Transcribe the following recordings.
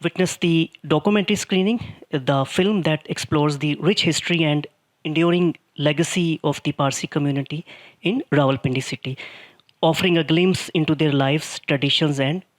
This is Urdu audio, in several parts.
witness the documentary screening, the film that explores the rich history and enduring legacy of the Parsi community in Rawalpindi city, offering a glimpse into their lives, traditions and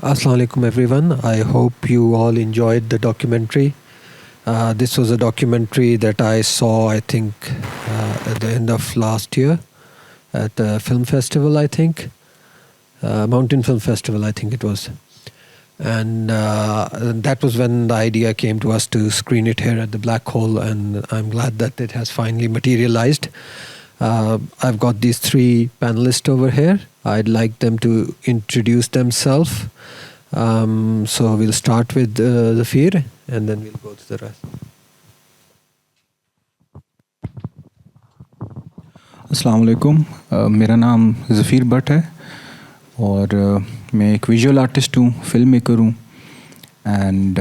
Assalamu alaikum everyone. I hope you all enjoyed the documentary. This was a documentary that I saw, I think, at the end of last year at a film festival, I think. Mountain Film Festival, I think it was. And that was when the idea came to us to screen it here at the Black Hole, and I'm glad that it has finally materialized. I've got these three panelists over here. I'd like them to introduce themselves. So we'll start with Zafir, and then we'll go to the rest. السلام علیکم. میرا نام ظفیر بٹ ہے اور میں ایک ویژول آرٹسٹ ہوں, فلم میکر ہوں. And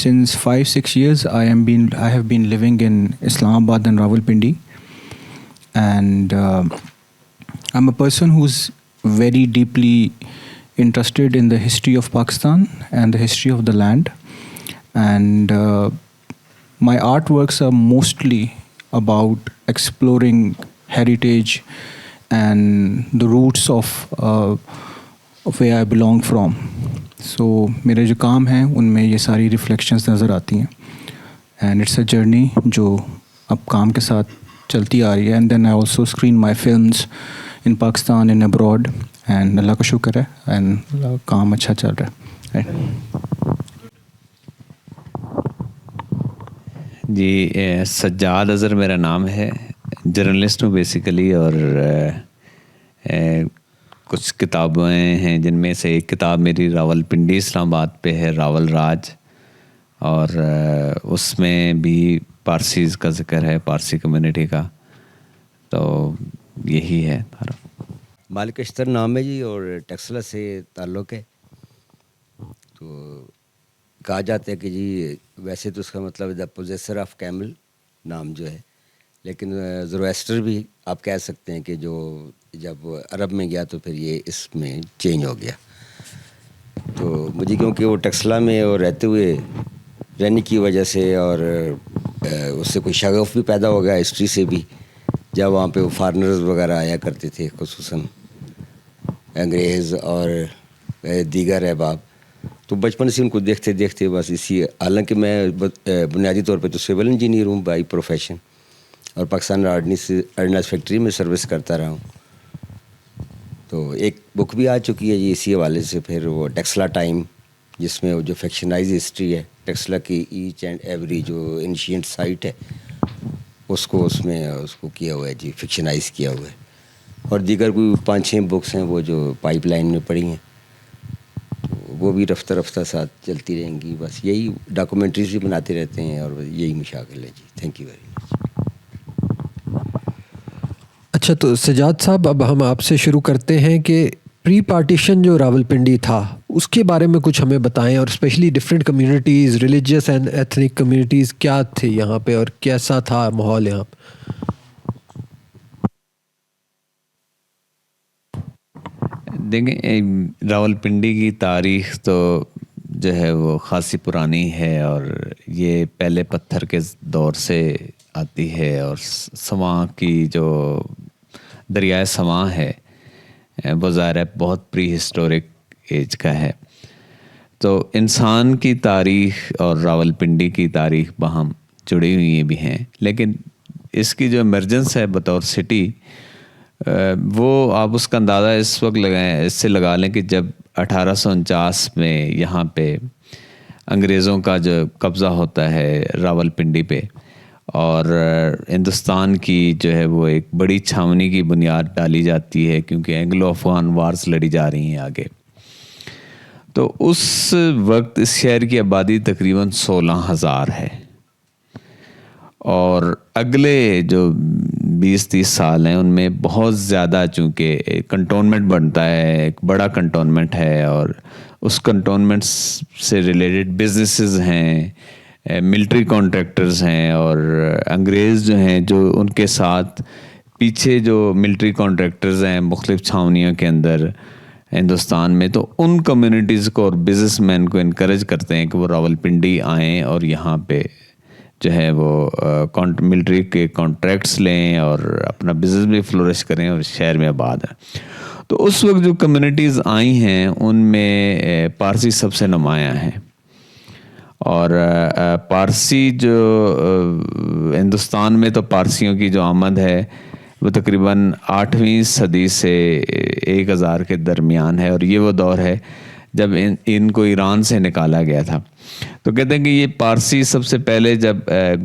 since 5-6 years I have been living in Islamabad and Rawalpindi. And I'm a person who's very deeply interested in the history of Pakistan and the history of the land. And my artworks are mostly about exploring heritage and the roots of where I belong from. So میرے جو کام ہیں ان میں یہ ساری ریفلیکشنز نظر آتی ہیں. اینڈ اٹس اے جرنی جو اب کام کے ساتھ چلتی آ رہی ہے. And then I also screen my films in Pakistan and abroad. اینڈ اللہ کا شکر ہے اینڈ کام اچھا چل رہا ہے. جی, سجاد اظہر میرا نام ہے. جرنلسٹ ہوں بیسیکلی, اور کچھ کتابیں ہیں جن میں سے ایک کتاب میری راول پنڈی اسلام آباد پہ ہے, راول راج, اور اس میں بھی پارسیز کا ذکر ہے, پارسی کمیونٹی کا. تو یہی ہے. مالک اشتر نام ہے جی, اور ٹیکسلا سے تعلق ہے. تو کہا جاتا ہے کہ جی ویسے تو اس کا مطلب دا پوزیسر آف کیمل نام جو ہے, لیکن زرویسٹر بھی آپ کہہ سکتے ہیں کہ جو جب عرب میں گیا تو پھر یہ اس میں چینج ہو گیا. تو مجھے کیونکہ وہ ٹیکسلا میں اور رہتے ہوئے رہنے کی وجہ سے اور اس سے کوئی شغف بھی پیدا ہو گیا ہسٹری سے بھی, جب وہاں پہ وہ فارنرز وغیرہ آیا کرتے تھے, خصوصاً انگریز اور دیگر احباب. تو بچپن سے ان کو دیکھتے دیکھتے بس اسی, حالانکہ میں بنیادی طور پہ تو سول انجینئر ہوں بائی پروفیشن, اور پاکستان آرڈننس فیکٹری میں سروس کرتا رہا ہوں. تو ایک بک بھی آ چکی ہے جی اسی حوالے سے. پھر وہ ٹیکسلا ٹائم, جس میں وہ جو فکشنائز ہسٹری ہے ٹیکسلا کی ایچ اینڈ ایوری جو انشینٹ سائٹ ہے اس کو کیا ہوا ہے جی, فکشنائز کیا ہوا ہے. اور دیگر کوئی 5-6 بکس ہیں وہ جو پائپ لائن میں پڑی ہیں, وہ بھی رفتہ رفتہ ساتھ چلتی رہیں گی. بس یہی ڈاکومنٹریز بھی بناتے رہتے ہیں اور یہی مشاغل ہے جی. Thank you very much. اچھا, تو سجاد صاحب اب ہم آپ سے شروع کرتے ہیں کہ پری پارٹیشن جو راولپنڈی تھا اس کے بارے میں کچھ ہمیں بتائیں, اور especially different communities, religious and ethnic communities کیا تھے یہاں پہ اور کیسا تھا ماحول یہاں پہ. دیکھیں, راولپنڈی کی تاریخ تو جو ہے وہ خاصی پرانی ہے, اور یہ پہلے پتھر کے دور سے آتی ہے. اور سواں کی جو دریائے سواں ہے وہ ظاہر ہے بہت پری ہسٹورک ایج کا ہے. تو انسان کی تاریخ اور راولپنڈی کی تاریخ باہم جڑی ہوئی بھی ہیں, لیکن اس کی جو ایمرجنس ہے بطور سٹی, وہ آپ اس کا اندازہ اس وقت اس سے لگا لیں کہ جب 1849 میں یہاں پہ انگریزوں کا جو قبضہ ہوتا ہے راولپنڈی پہ, اور ہندوستان کی جو ہے وہ ایک بڑی چھاونی کی بنیاد ڈالی جاتی ہے, کیونکہ اینگلو افغان وارز لڑی جا رہی ہیں آگے. تو اس وقت اس شہر کی آبادی تقریباً 16,000 ہے, اور اگلے جو 20-30 سال ہیں ان میں بہت زیادہ, چونکہ کنٹونمنٹ بنتا ہے, ایک بڑا کنٹونمنٹ ہے, اور اس کنٹونمنٹ سے ریلیٹڈ بزنسز ہیں, ملٹری کانٹریکٹرز ہیں, اور انگریز جو ہیں جو ان کے ساتھ پیچھے جو ملٹری کانٹریکٹرز ہیں مختلف چھاونیوں کے اندر ہندوستان میں, تو ان کمیونٹیز کو اور بزنس مین کو انکریج کرتے ہیں کہ وہ راولپنڈی آئیں اور یہاں پہ جو ہے وہ ملٹری کے کانٹریکٹس لیں اور اپنا بزنس بھی فلورش کریں اور شہر میں آباد ہیں. تو اس وقت جو کمیونٹیز آئی ہیں ان میں پارسی سب سے نمایاں ہیں، اور پارسی جو ہندوستان میں تو پارسیوں کی جو آمد ہے وہ تقریباً 8ویں صدی سے 1000 کے درمیان ہے، اور یہ وہ دور ہے جب ان کو ایران سے نکالا گیا تھا. تو کہتے ہیں کہ یہ پارسی سب سے پہلے جب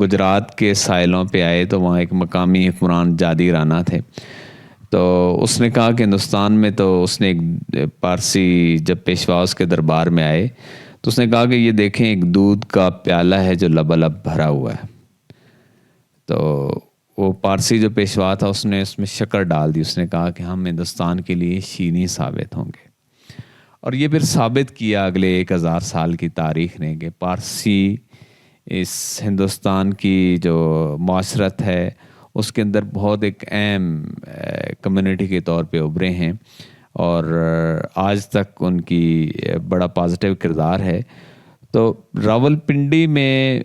گجرات کے ساحلوں پہ آئے تو وہاں ایک مقامی حکمران جادی رانا تھے، تو اس نے کہا کہ ہندوستان میں تو اس نے ایک پارسی جب پیشوا اس کے دربار میں آئے تو اس نے کہا کہ یہ دیکھیں ایک دودھ کا پیالہ ہے جو لبالب بھرا ہوا ہے. تو وہ پارسی جو پیشوا تھا اس نے اس میں شکر ڈال دی، اس نے کہا کہ ہم ہندوستان کے لیے شیریں ثابت ہوں گے. اور یہ پھر ثابت کیا اگلے 1000 سال کی تاریخ نے کہ پارسی اس ہندوستان کی جو معاشرت ہے اس کے اندر بہت ایک اہم کمیونٹی کے طور پہ ابھرے ہیں، اور آج تک ان کی بڑا پازیٹیو کردار ہے. تو راولپنڈی میں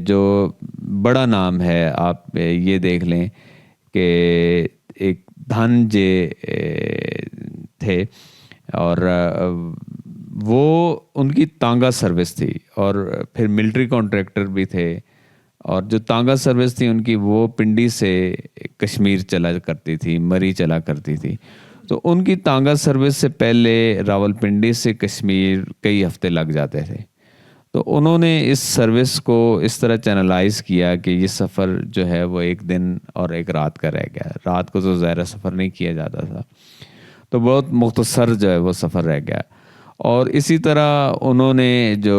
جو بڑا نام ہے آپ یہ دیکھ لیں کہ ایک دھنجے تھے، اور وہ ان کی تانگا سروس تھی، اور پھر ملٹری کانٹریکٹر بھی تھے، اور جو تانگا سروس تھی ان کی وہ پنڈی سے کشمیر چلا کرتی تھی، مری چلا کرتی تھی. تو ان کی تانگا سروس سے پہلے راولپنڈی سے کشمیر کئی ہفتے لگ جاتے تھے. تو انہوں نے اس سروس کو اس طرح چینلائز کیا کہ یہ سفر جو ہے وہ 1 دن اور 1 رات کا رہ گیا. رات کو تو ظاہر سفر نہیں کیا جاتا تھا، تو بہت مختصر جو ہے وہ سفر رہ گیا. اور اسی طرح انہوں نے جو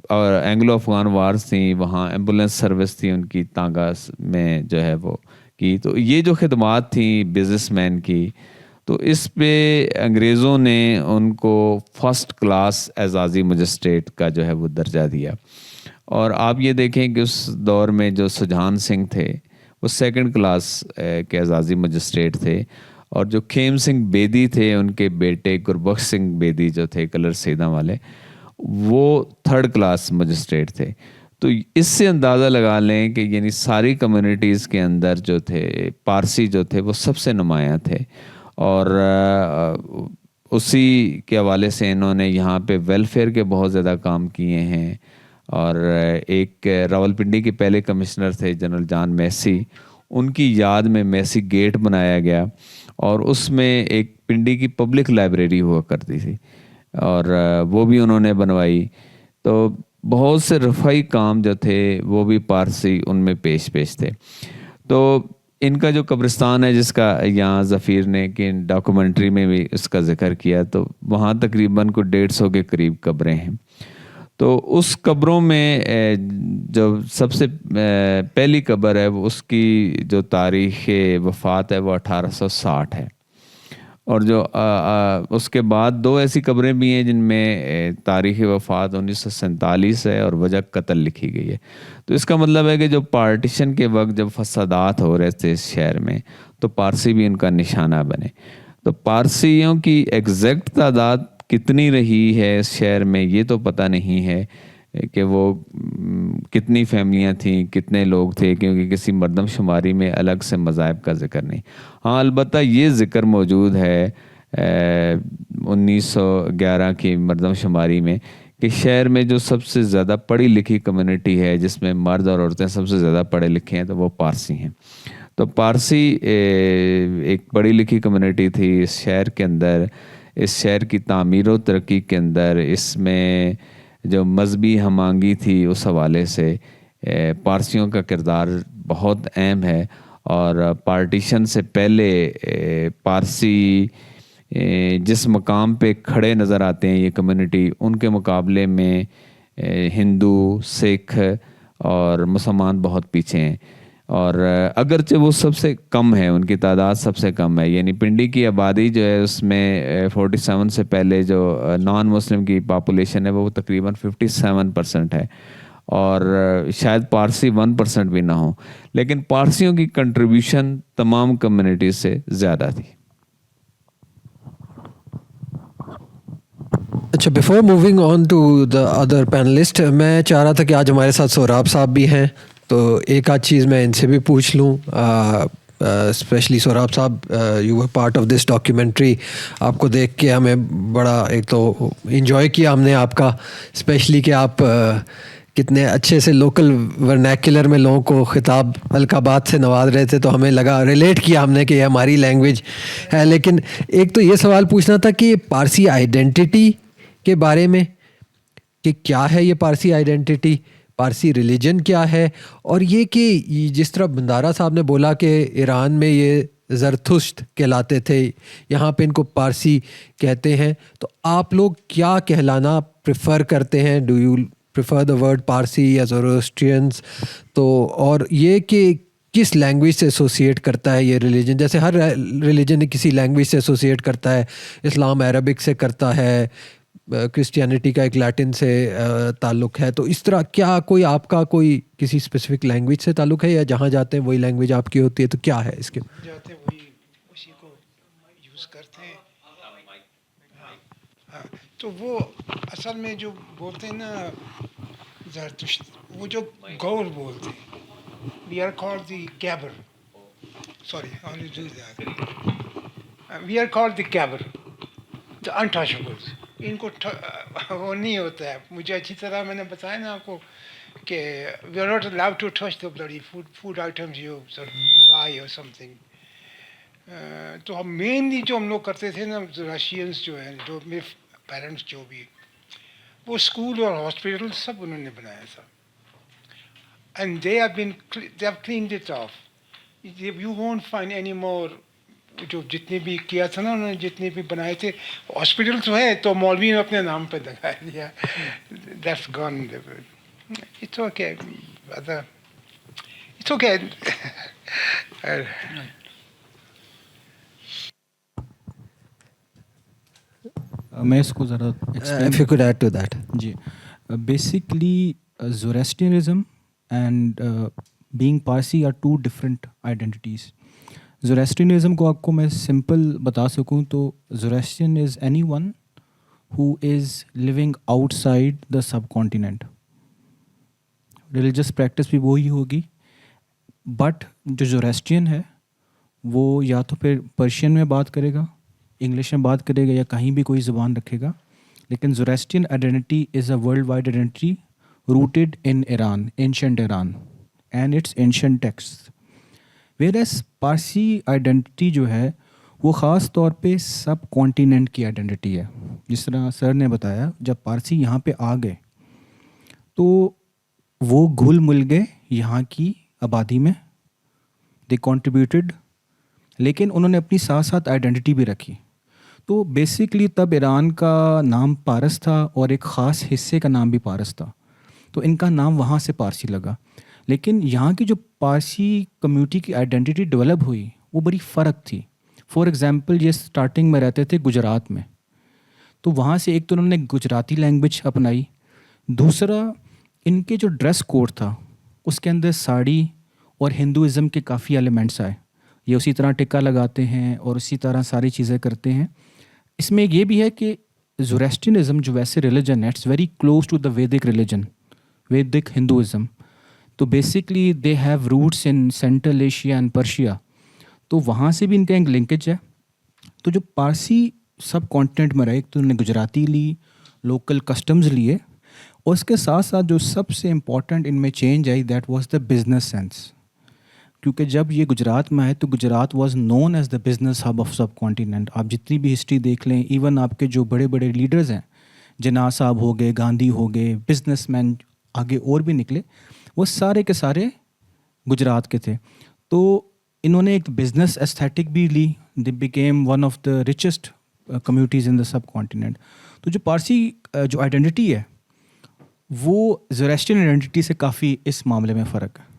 اینگلو افغان وارز تھیں وہاں ایمبولینس سروس تھی ان کی تانگا میں جو ہے وہ کی. تو یہ جو خدمات تھیں بزنس مین کی، تو اس پہ انگریزوں نے ان کو فرسٹ کلاس اعزازی مجسٹریٹ کا جو ہے وہ درجہ دیا. اور آپ یہ دیکھیں کہ اس دور میں جو سجان سنگھ تھے وہ 2nd کلاس کے اعزازی مجسٹریٹ تھے، اور جو کھیم سنگھ بیدی تھے ان کے بیٹے گربخش سنگھ بیدی جو تھے کلر سیدھا والے، وہ 3rd کلاس مجسٹریٹ تھے. تو اس سے اندازہ لگا لیں کہ یعنی ساری کمیونٹیز کے اندر جو تھے پارسی جو تھے وہ سب سے نمایاں تھے. اور اسی کے حوالے سے انہوں نے یہاں پہ ویلفیئر کے بہت زیادہ کام کیے ہیں. اور ایک راولپنڈی کے پہلے کمشنر تھے جنرل جان میسی، ان کی یاد میں میسی گیٹ بنایا گیا، اور اس میں ایک پنڈی کی پبلک لائبریری ہوا کرتی تھی، اور وہ بھی انہوں نے بنوائی. تو بہت سے رفائی کام جو تھے وہ بھی پارسی ان میں پیش تھے. تو ان کا جو قبرستان ہے جس کا یہاں ظفیر نے کہ ڈاکومنٹری میں بھی اس کا ذکر کیا، تو وہاں تقریباً کو 150 کے قریب قبریں ہیں. تو اس قبروں میں جو سب سے پہلی قبر ہے وہ اس کی جو تاریخ وفات ہے وہ 1860 ہے، اور جو اس کے بعد 2 ایسی قبریں بھی ہیں جن میں تاریخ وفات 1947 ہے اور وجہ قتل لکھی گئی ہے. تو اس کا مطلب ہے کہ جو پارٹیشن کے وقت جب فسادات ہو رہے تھے اس شہر میں تو پارسی بھی ان کا نشانہ بنے. تو پارسیوں کی ایگزیکٹ تعداد کتنی رہی ہے اس شہر میں یہ تو پتہ نہیں ہے کہ وہ کتنی فیملیاں تھیں، کتنے لوگ تھے، کیونکہ کسی مردم شماری میں الگ سے مذاہب کا ذکر نہیں. ہاں البتہ یہ ذکر موجود ہے 1911 کی مردم شماری میں کہ شہر میں جو سب سے زیادہ پڑھی لکھی کمیونٹی ہے جس میں مرد اور عورتیں سب سے زیادہ پڑھے لکھے ہیں تو وہ پارسی ہیں. تو پارسی ایک پڑھی لکھی کمیونٹی تھی اس شہر کے اندر. اس شہر کی تعمیر و ترقی کے اندر اس میں جو مذہبی ہم آہنگی تھی اس حوالے سے پارسیوں کا کردار بہت اہم ہے. اور پارٹیشن سے پہلے پارسی جس مقام پہ کھڑے نظر آتے ہیں یہ کمیونٹی، ان کے مقابلے میں ہندو، سکھ اور مسلمان بہت پیچھے ہیں. اور اگرچہ وہ سب سے کم ہے، ان کی تعداد سب سے کم ہے، یعنی پنڈی کی آبادی جو ہے اس میں 47 سے پہلے جو نان مسلم کی پاپولیشن ہے وہ تقریباً 57% ہے، اور شاید پارسی 1% بھی نہ ہو، لیکن پارسیوں کی کنٹریبیوشن تمام کمیونٹیز سے زیادہ تھی. اچھا، before moving on to the other panelist, میں چاہ رہا تھا کہ آج ہمارے ساتھ سہراب صاحب بھی ہیں تو ایک آدھ چیز میں ان سے بھی پوچھ لوں. اسپیشلی سہراب صاحب, you were part of this documentary. آپ کو دیکھ کے ہمیں بڑا ایک تو انجوائے کیا ہم نے آپ کا, اسپیشلی کہ آپ کتنے اچھے سے لوکل ورنیکولر میں لوگوں کو خطاب القابات سے نواز رہے تھے, تو ہمیں لگا, ریلیٹ کیا ہم نے کہ یہ ہماری لینگویج ہے. لیکن ایک تو یہ سوال پوچھنا تھا کہ پارسی آئیڈینٹی کے بارے میں, کہ کیا ہے یہ پارسی آئیڈینٹی, پارسی ریلیجن کیا ہے, اور یہ کہ جس طرح بندارہ صاحب نے بولا کہ ایران میں یہ زرتشت کہلاتے تھے, یہاں پہ ان کو پارسی کہتے ہیں, تو آپ لوگ کیا کہلانا پریفر کرتے ہیں؟ Do you prefer the word Parsi یا زوروسٹرینس؟ تو اور یہ کہ کس لینگویج سے ایسوسیٹ کرتا ہے یہ ریلیجن؟ جیسے ہر ریلیجن کسی لینگویج سے ایسوسیٹ کرتا ہے, اسلام عربک سے کرتا ہے, کرسچینٹی کا ایک لیٹن سے تعلق ہے, تو اس طرح کیا کوئی آپ کا کوئی کسی اسپیسیفک لینگویج سے تعلق ہے, یا جہاں جاتے ہیں وہی لینگویج آپ کی ہوتی ہے؟ تو کیا ہے اس کے جاتے وہی اسی کو یوز کرتے ہیں. ہاں, تو وہ اصل میں جو بولتے ہیں نا زرتشت, وہ جو گور بولتے ہیں, وی آر کالڈ دی کیبر, sorry I do that, we are called the کیبر, دا انٹچبلز. ان کو وہ نہیں ہوتا ہے. مجھے اچھی طرح میں نے بتایا نا آپ کو کہ we are not allowed to touch the bloody food items you buy or some thing. تو ہم مینلی جو ہم لوگ کرتے تھے نا, رشینس جو ہیں, جو میرے پیرنٹس جو بھی, وہ اسکول اور ہاسپٹل سب انہوں نے بنایا تھا. And they have cleaned it of. You won't find any more. جو جتنے بھی کیا تھا نا انہوں نے, جتنے بھی بنائے تھے, ہاسپٹل تو ہے تو مولوی نے اپنے نام پہ لگا دیا. That's gone. It's okay, it's okay. میں اس کو ذرا if you could add to that. جی, basically Zoroastrianism and being Parsi are two different identities. Zoroastrianism کو آپ کو میں سمپل بتا سکوں تو Zoroastrian is anyone who is living outside the subcontinent. Religious practice بھی وہی ہوگی, بٹ جو زوریسٹرین ہے وہ یا تو پھر پرشین میں بات کرے گا, انگلش میں بات کرے گا, یا کہیں بھی کوئی زبان رکھے گا. لیکن Zoroastrian identity is a worldwide identity rooted in Iran, ancient Iran and its ancient text. Whereas Parsi identity جو ہے وہ خاص طور پہ سب کانٹیننٹ کی آئیڈینٹی ہے. جس طرح سر نے بتایا, جب پارسی یہاں پہ آ گئے تو وہ گھل مل گئے یہاں کی آبادی میں, دے کنٹریبیوٹیڈ, لیکن انہوں نے اپنی ساتھ ساتھ آئیڈینٹی بھی رکھی. تو بیسکلی تب ایران کا نام پارس تھا اور ایک خاص حصے کا نام بھی پارس تھا, تو ان کا نام وہاں سے پارسی لگا. لیکن یہاں کی جو پارسی کمیونٹی کی آئیڈینٹی ڈیولپ ہوئی وہ بڑی فرق تھی. فار ایگزامپل, یہ اسٹارٹنگ میں رہتے تھے گجرات میں, تو وہاں سے ایک تو انہوں نے گجراتی لینگویج اپنائی, دوسرا ان کے جو ڈریس کوڈ تھا اس کے اندر ساڑی اور ہندوازم کے کافی ایلیمنٹس آئے. یہ اسی طرح ٹکا لگاتے ہیں اور اسی طرح ساری چیزیں کرتے ہیں. اس میں یہ بھی ہے کہ زوریسٹرینزم جو ویسے ریلیجن ہے, it's very close to the Vedic religion, Vedic Hinduism. تو basically they have roots in central Asia and Persia, تو وہاں سے بھی ان کا ایک لنکیج ہے. تو جو پارسی سب کانٹیننٹ میں رہے, ایک تو انہوں نے گجراتی لی, لوکل کسٹمز لیے, اور اس کے ساتھ ساتھ جو سب سے امپورٹنٹ ان میں change I that was the business sense. کیونکہ جب یہ گجرات میں آئے تو Gujarat was known as the business hub of subcontinent. آپ جتنی بھی ہسٹری دیکھ لیں, ایون آپ کے جو بڑے بڑے لیڈرز ہیں, جناح صاحب ہو گئے, گاندھی ہو گئے, بزنس مین آگے اور بھی نکلے, وہ سارے کے سارے گجرات کے تھے. تو انہوں نے ایک بزنس ایستھیٹک بھی لی, they became one of the richest communities in the subcontinent. تو جو پارسی جو آئیڈینٹی ہے وہ زوریسٹرین آئیڈینٹی سے کافی اس معاملے میں فرق ہے.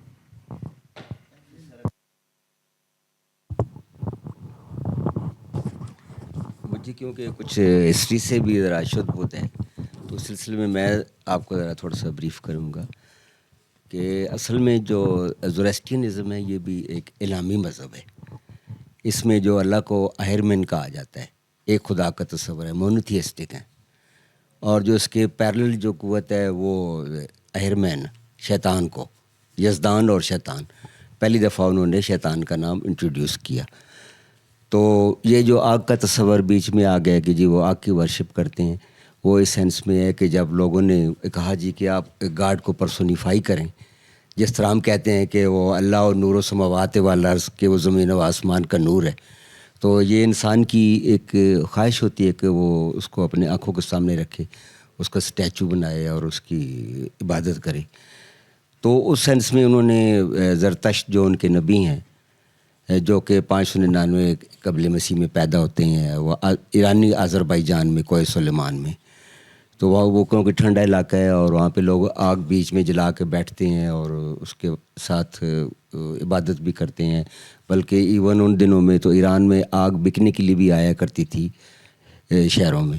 مجھے کیونکہ کچھ ہسٹری سے بھی ذرا شدھ بہت ہے, تو اس سلسلے میں آپ کو ذرا تھوڑا سا بریف کروں گا کہ اصل میں جو زوریسٹرینزم ہے یہ بھی ایک الہامی مذہب ہے. اس میں جو اللہ کو اہرمن کہا جاتا ہے, ایک خدا کا تصور ہے, مونوتھیسٹک ہیں, اور جو اس کے پیرلل جو قوت ہے وہ اہرمین, شیطان کو, یزدان اور شیطان. پہلی دفعہ انہوں نے شیطان کا نام انٹروڈیوس کیا. تو یہ جو آگ کا تصور بیچ میں آ گیا کہ جی وہ آگ کی ورشپ کرتے ہیں, وہ اس سینس میں ہے کہ جب لوگوں نے کہا جی کہ آپ گاڈ کو پرسونیفائی کریں, جس طرح ہم کہتے ہیں کہ وہ اللہ و نور و سماوات والارض, کہ وہ زمین و آسمان کا نور ہے, تو یہ انسان کی ایک خواہش ہوتی ہے کہ وہ اس کو اپنے آنکھوں کے سامنے رکھے, اس کا اسٹیچو بنائے اور اس کی عبادت کرے. تو اس سینس میں انہوں نے زرتشت جو ان کے نبی ہیں, جو کہ 599 قبل مسیح میں پیدا ہوتے ہیں, وہ ایرانی آذربائیجان میں کوہ سلیمان میں, تو وہ کیونکہ ٹھنڈا علاقہ ہے اور وہاں پہ لوگ آگ بیچ میں جلا کے بیٹھتے ہیں اور اس کے ساتھ عبادت بھی کرتے ہیں. بلکہ ایون ان دنوں میں تو ایران میں آگ بکنے کے لیے بھی آیا کرتی تھی شہروں میں.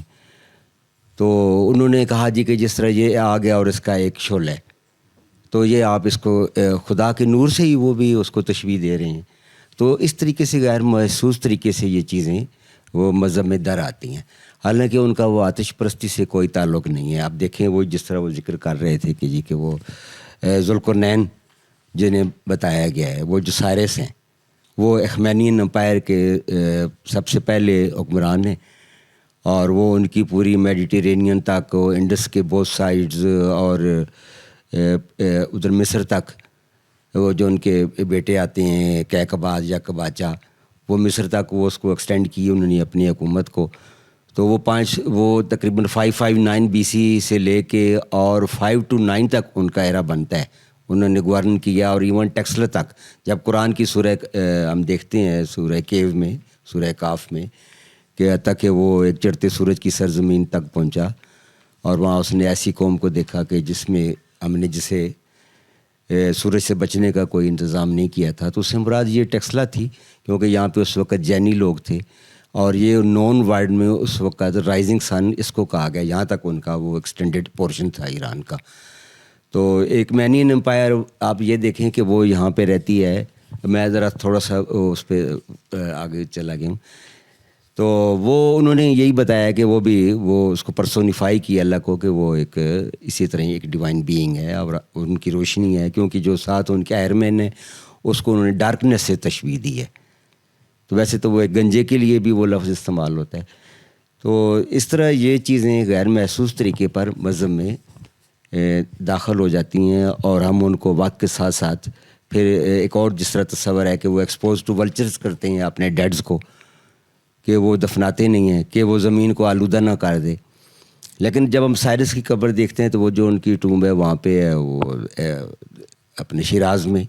تو انہوں نے کہا جی کہ جس طرح یہ آگ ہے اور اس کا ایک شعلہ ہے, تو یہ آپ اس کو خدا کے نور سے ہی وہ بھی اس کو تشبیہ دے رہے ہیں. تو اس طریقے سے غیر محسوس طریقے سے یہ چیزیں وہ مذہب میں در آتی ہیں, حالانکہ ان کا وہ آتش پرستی سے کوئی تعلق نہیں ہے. آپ دیکھیں وہ جس طرح وہ ذکر کر رہے تھے کہ جی کہ وہ ذوالقرنین جنہیں بتایا گیا ہے, وہ جو سائرس ہیں, وہ اخمینین امپائر کے سب سے پہلے حکمران ہیں, اور وہ ان کی پوری میڈیٹرینین تک, انڈس کے بوتھ سائڈز اور ادھر مصر تک, وہ جو ان کے بیٹے آتے ہیں کیقباد یا قباچہ, وہ مصر تک وہ اس کو ایکسٹینڈ کی انہوں نے اپنی حکومت کو. تو وہ تقریباً 559 BC سے لے کے اور 529 تک ان کا ایرا بنتا ہے, انہوں نے گورن کیا. اور ایون ٹیکسلا تک, جب قرآن کی سورہ ہم دیکھتے ہیں سورہ کیو میں, سورہ کاف میں, کہ حتیٰ کہ وہ ایک چڑھتے سورج کی سرزمین تک پہنچا اور وہاں اس نے ایسی قوم کو دیکھا کہ جس میں ہم نے جسے سورج سے بچنے کا کوئی انتظام نہیں کیا تھا. تو اس سے مراد یہ ٹیکسلا تھی, کیونکہ یہاں پہ اس وقت جینی لوگ تھے, اور یہ نون ورلڈ میں اس وقت رائزنگ سن اس کو کہا گیا, یہاں تک ان کا وہ ایکسٹینڈڈ پورشن تھا ایران کا. تو ایک مینین امپائر آپ یہ دیکھیں کہ وہ یہاں پہ رہتی ہے. میں ذرا تھوڑا سا اس پہ آگے چلا گیا ہوں. تو وہ انہوں نے یہی بتایا کہ وہ بھی وہ اس کو پرسونیفائی کیا اللہ کو, کہ وہ ایک اسی طرح ایک ڈیوائن بینگ ہے اور ان کی روشنی ہے, کیونکہ جو ساتھ ان کے ایئرمین ہے اس کو انہوں نے ڈارکنیس سے تشبیہ دی ہے. تو ویسے تو وہ ایک گنجے کے لیے بھی وہ لفظ استعمال ہوتا ہے. تو اس طرح یہ چیزیں غیر محسوس طریقے پر مذہب میں داخل ہو جاتی ہیں, اور ہم ان کو وقت کے ساتھ ساتھ پھر ایک اور جس طرح تصور ہے کہ وہ ایکسپوز ٹو ولچرز کرتے ہیں اپنے ڈیڈز کو, کہ وہ دفناتے نہیں ہیں کہ وہ زمین کو آلودہ نہ کر دے. لیکن جب ہم سائرس کی قبر دیکھتے ہیں تو وہ جو ان کی ٹومب ہے وہاں پہ ہے, وہ اپنے شیراز میں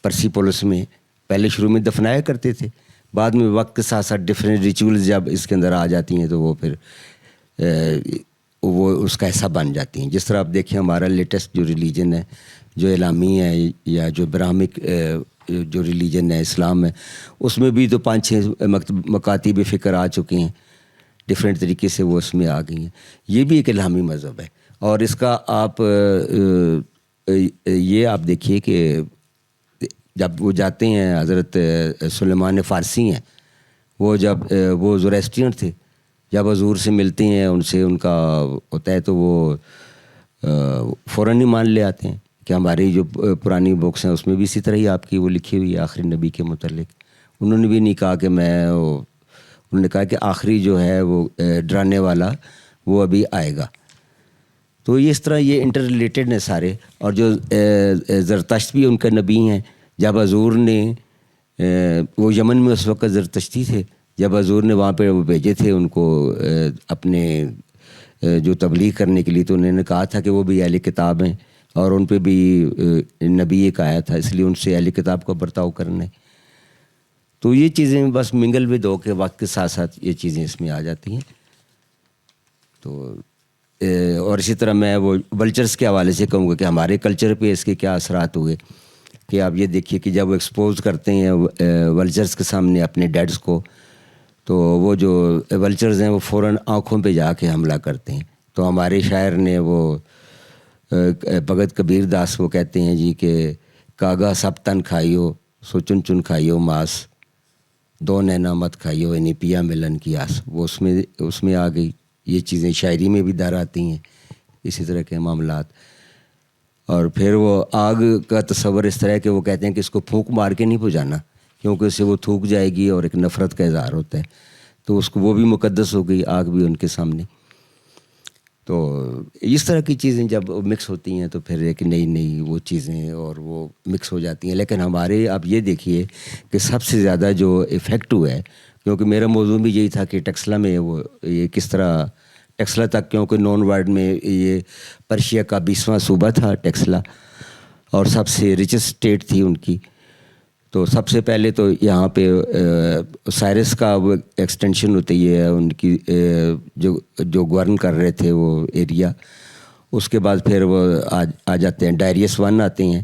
پرسیپولس میں پہلے شروع میں دفنایا کرتے تھے, بعد میں وقت کے ساتھ ساتھ ڈفرینٹ ریچولز جب اس کے اندر آ جاتی ہیں تو وہ پھر وہ اس کا حصہ بن جاتی ہیں. جس طرح آپ دیکھیں ہمارا لیٹسٹ جو ریلیجن ہے, جو الامی ہے یا جو برہمک جو ریلیجن ہے اسلام ہے, اس میں بھی تو 5-6 مکاتب فکر آ چکے ہیں, ڈفرینٹ طریقے سے وہ اس میں آ گئی ہیں. یہ بھی ایک الہامی مذہب ہے, اور اس کا آپ یہ آپ دیکھیے کہ جب وہ جاتے ہیں, حضرت سلیمان فارسی ہیں, وہ جب وہ زوریسٹرین تھے, جب حضور سے ملتے ہیں ان سے ان کا ہوتا ہے تو وہ فوراً ہی مان لے آتے ہیں کہ ہماری جو پرانی بکس ہیں اس میں بھی اسی طرح ہی آپ کی وہ لکھی ہوئی ہے آخری نبی کے متعلق. انہوں نے بھی نہیں کہا کہ انہوں نے کہا کہ آخری جو ہے وہ ڈرانے والا وہ ابھی آئے گا. تو یہ اس طرح یہ انٹر ریلیٹڈ ہیں سارے. اور جو زرتشت بھی ان کا نبی ہیں, جب حضور نے وہ یمن میں اس وقت زرتشتی تھے, جب حضور نے وہاں پہ وہ بھیجے تھے ان کو اپنے جو تبلیغ کرنے کے لیے, تو انہوں نے کہا تھا کہ وہ بھی اہل کتاب ہیں اور ان پہ بھی نبی ایک آیا تھا, اس لیے ان سے اہل کتاب کا برتاؤ کرنا ہے. تو یہ چیزیں بس منگل ود ہو کے وقت کے ساتھ ساتھ یہ چیزیں اس میں آ جاتی ہیں. تو اور اسی طرح میں وہ ولچرز کے حوالے سے کہوں گا کہ ہمارے کلچر پہ اس کے کیا اثرات ہوئے, کہ آپ یہ دیکھیے کہ جب وہ ایکسپوز کرتے ہیں ولچرز کے سامنے اپنے ڈیڈز کو, تو وہ جو ولچرز ہیں وہ فوراً آنکھوں پہ جا کے حملہ کرتے ہیں. تو ہمارے شاعر نے وہ بھگت کبیر داس وہ کہتے ہیں جی کہ کاغا سب تن کھائیو سو چن چن کھائیو ماس, دو نینا مت کھائیو انہیں پیا ملن کی آس. وہ اس میں آ گئی یہ چیزیں, شاعری میں بھی در آتی ہیں اسی طرح کے معاملات. اور پھر وہ آگ کا تصور اس طرح ہے کہ وہ کہتے ہیں کہ اس کو پھونک مار کے نہیں بجھانا، کیونکہ اس سے وہ تھوک جائے گی اور ایک نفرت کا اظہار ہوتا ہے، تو اس کو وہ بھی مقدس ہو گئی آگ بھی ان کے سامنے. تو اس طرح کی چیزیں جب مکس ہوتی ہیں تو پھر ایک نئی نئی وہ چیزیں اور وہ مکس ہو جاتی ہیں. لیکن ہمارے آپ یہ دیکھیے کہ سب سے زیادہ جو افیکٹ ہوا ہے، کیونکہ میرا موضوع بھی یہی تھا کہ ٹیکسلا میں وہ یہ کس طرح ٹیکسلا تک، کیونکہ نون ورلڈ میں یہ پرشیا کا 20واں صوبہ تھا ٹیکسلا، اور سب سے ریچسٹ اسٹیٹ تھی ان کی. تو سب سے پہلے تو یہاں پہ سائرس کا وہ ایکسٹینشن ہوتی ہے ان کی، جو گورن کر رہے تھے وہ ایریا. اس کے بعد پھر وہ آ جاتے ہیں ڈائریس 1 آتے ہیں،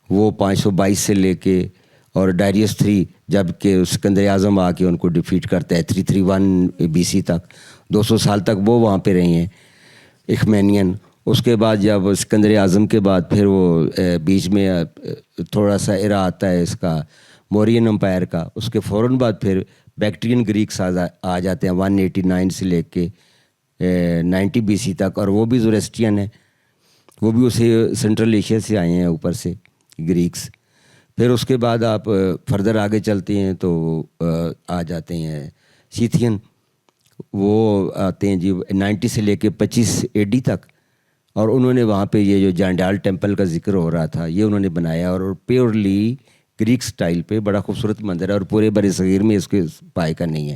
وہ 522 سے لے کے، اور ڈائریس 3 جب کہ سکندر اعظم آ کے ان کو ڈیفیٹ کرتا ہے 331 BC تک، 200 سال تک وہ وہاں پہ رہے ہیں اخمینین. اس کے بعد جب سکندر اعظم کے بعد پھر وہ بیچ میں تھوڑا سا ایرا آتا ہے اس کا مورین امپائر کا. اس کے فوراً بعد پھر بیکٹرین گریکس آ جاتے ہیں 189 سے لے کے 90 BC تک، اور وہ بھی زوریسٹرین ہیں، وہ بھی اسے سینٹرل ایشیا سے آئے ہیں اوپر سے گریکس. پھر اس کے بعد آپ فردر آگے چلتے ہیں تو آ جاتے ہیں سیتھین، وہ آتے ہیں جی 90 سے لے کے 25 AD تک، اور انہوں نے وہاں پہ یہ جو جانڈال ٹیمپل کا ذکر ہو رہا تھا یہ انہوں نے بنایا، اور پیورلی گریک سٹائل پہ بڑا خوبصورت مندر ہے، اور پورے بر صغیر میں اس کے پائے کا نہیں ہے.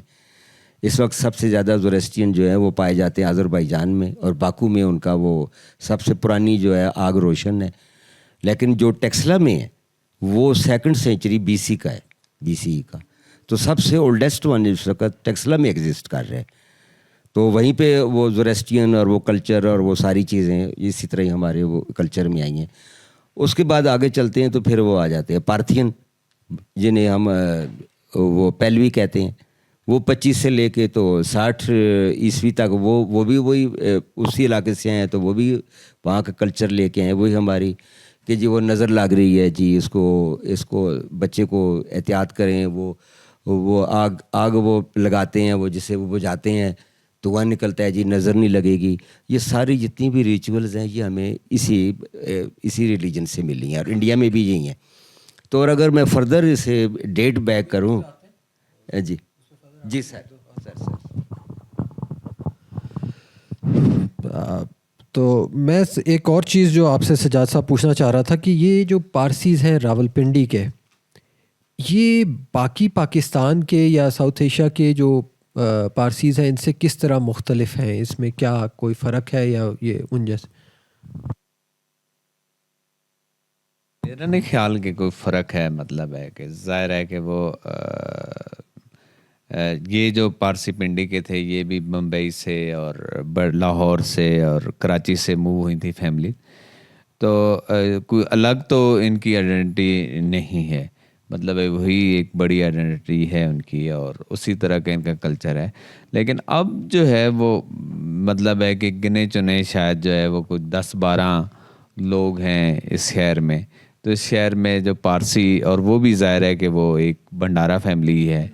اس وقت سب سے زیادہ زوریسٹرین جو ہے وہ پائے جاتے ہیں آذربائیجان میں، اور باکو میں ان کا وہ سب سے پرانی جو ہے آگ روشن ہے. لیکن جو ٹیکسلا میں ہے وہ 2nd سینچری BC کا ہے، BCE کا. تو سب سے اولڈسٹ ون اس وقت ٹیکسلا میں ایگزسٹ کر رہے ہیں. تو وہیں پہ وہ زوریسٹرین اور وہ کلچر اور وہ ساری چیزیں اسی طرح ہی ہمارے وہ کلچر میں آئی ہیں. اس کے بعد آگے چلتے ہیں تو پھر وہ آ جاتے ہیں پارتھین، جنہیں ہم وہ پہلوی کہتے ہیں. وہ 25 سے لے کے تو 60 عیسوی تک وہ بھی وہی اسی علاقے سے ہیں، تو وہ بھی وہاں کا کلچر لے کے ہیں وہی ہماری، کہ جی وہ نظر لگ رہی ہے جی اس کو بچے کو احتیاط کریں. وہ آگ وہ لگاتے ہیں، وہ جسے وہ بجھاتے ہیں تو وہ نکلتا ہے جی نظر نہیں لگے گی. یہ ساری جتنی بھی ریچولز ہیں یہ ہمیں اسی ریلیجن سے ملی ہیں، اور انڈیا میں بھی یہی ہیں. تو اور اگر میں فردر اسے ڈیٹ بیک کروں جی سر. تو میں ایک اور چیز جو آپ سے سجاد صاحب پوچھنا چاہ رہا تھا کہ یہ جو پارسیز ہیں راولپنڈی کے، یہ باقی پاکستان کے یا ساؤتھ ایشیا کے جو پارسیز ہیں ان سے کس طرح مختلف ہیں؟ اس میں کیا کوئی فرق ہے یا یہ ان جیسے؟ میرا نہیں خیال کہ کوئی فرق ہے. مطلب ہے کہ ظاہر ہے کہ وہ یہ جو پارسی پنڈی کے تھے یہ بھی ممبئی سے اور لاہور سے اور کراچی سے موو ہوئی تھی فیملی. تو کوئی الگ تو ان کی آئیڈینٹی نہیں ہے، مطلب وہی ایک بڑی آئیڈینٹی ہے ان کی، اور اسی طرح کا ان کا کلچر ہے. لیکن اب جو ہے وہ مطلب ہے کہ گنے چنے شاید جو ہے وہ کچھ 10-12 لوگ ہیں اس شہر میں. تو اس شہر میں جو پارسی، اور وہ بھی ظاہر ہے کہ وہ ایک بھنڈارا فیملی ہے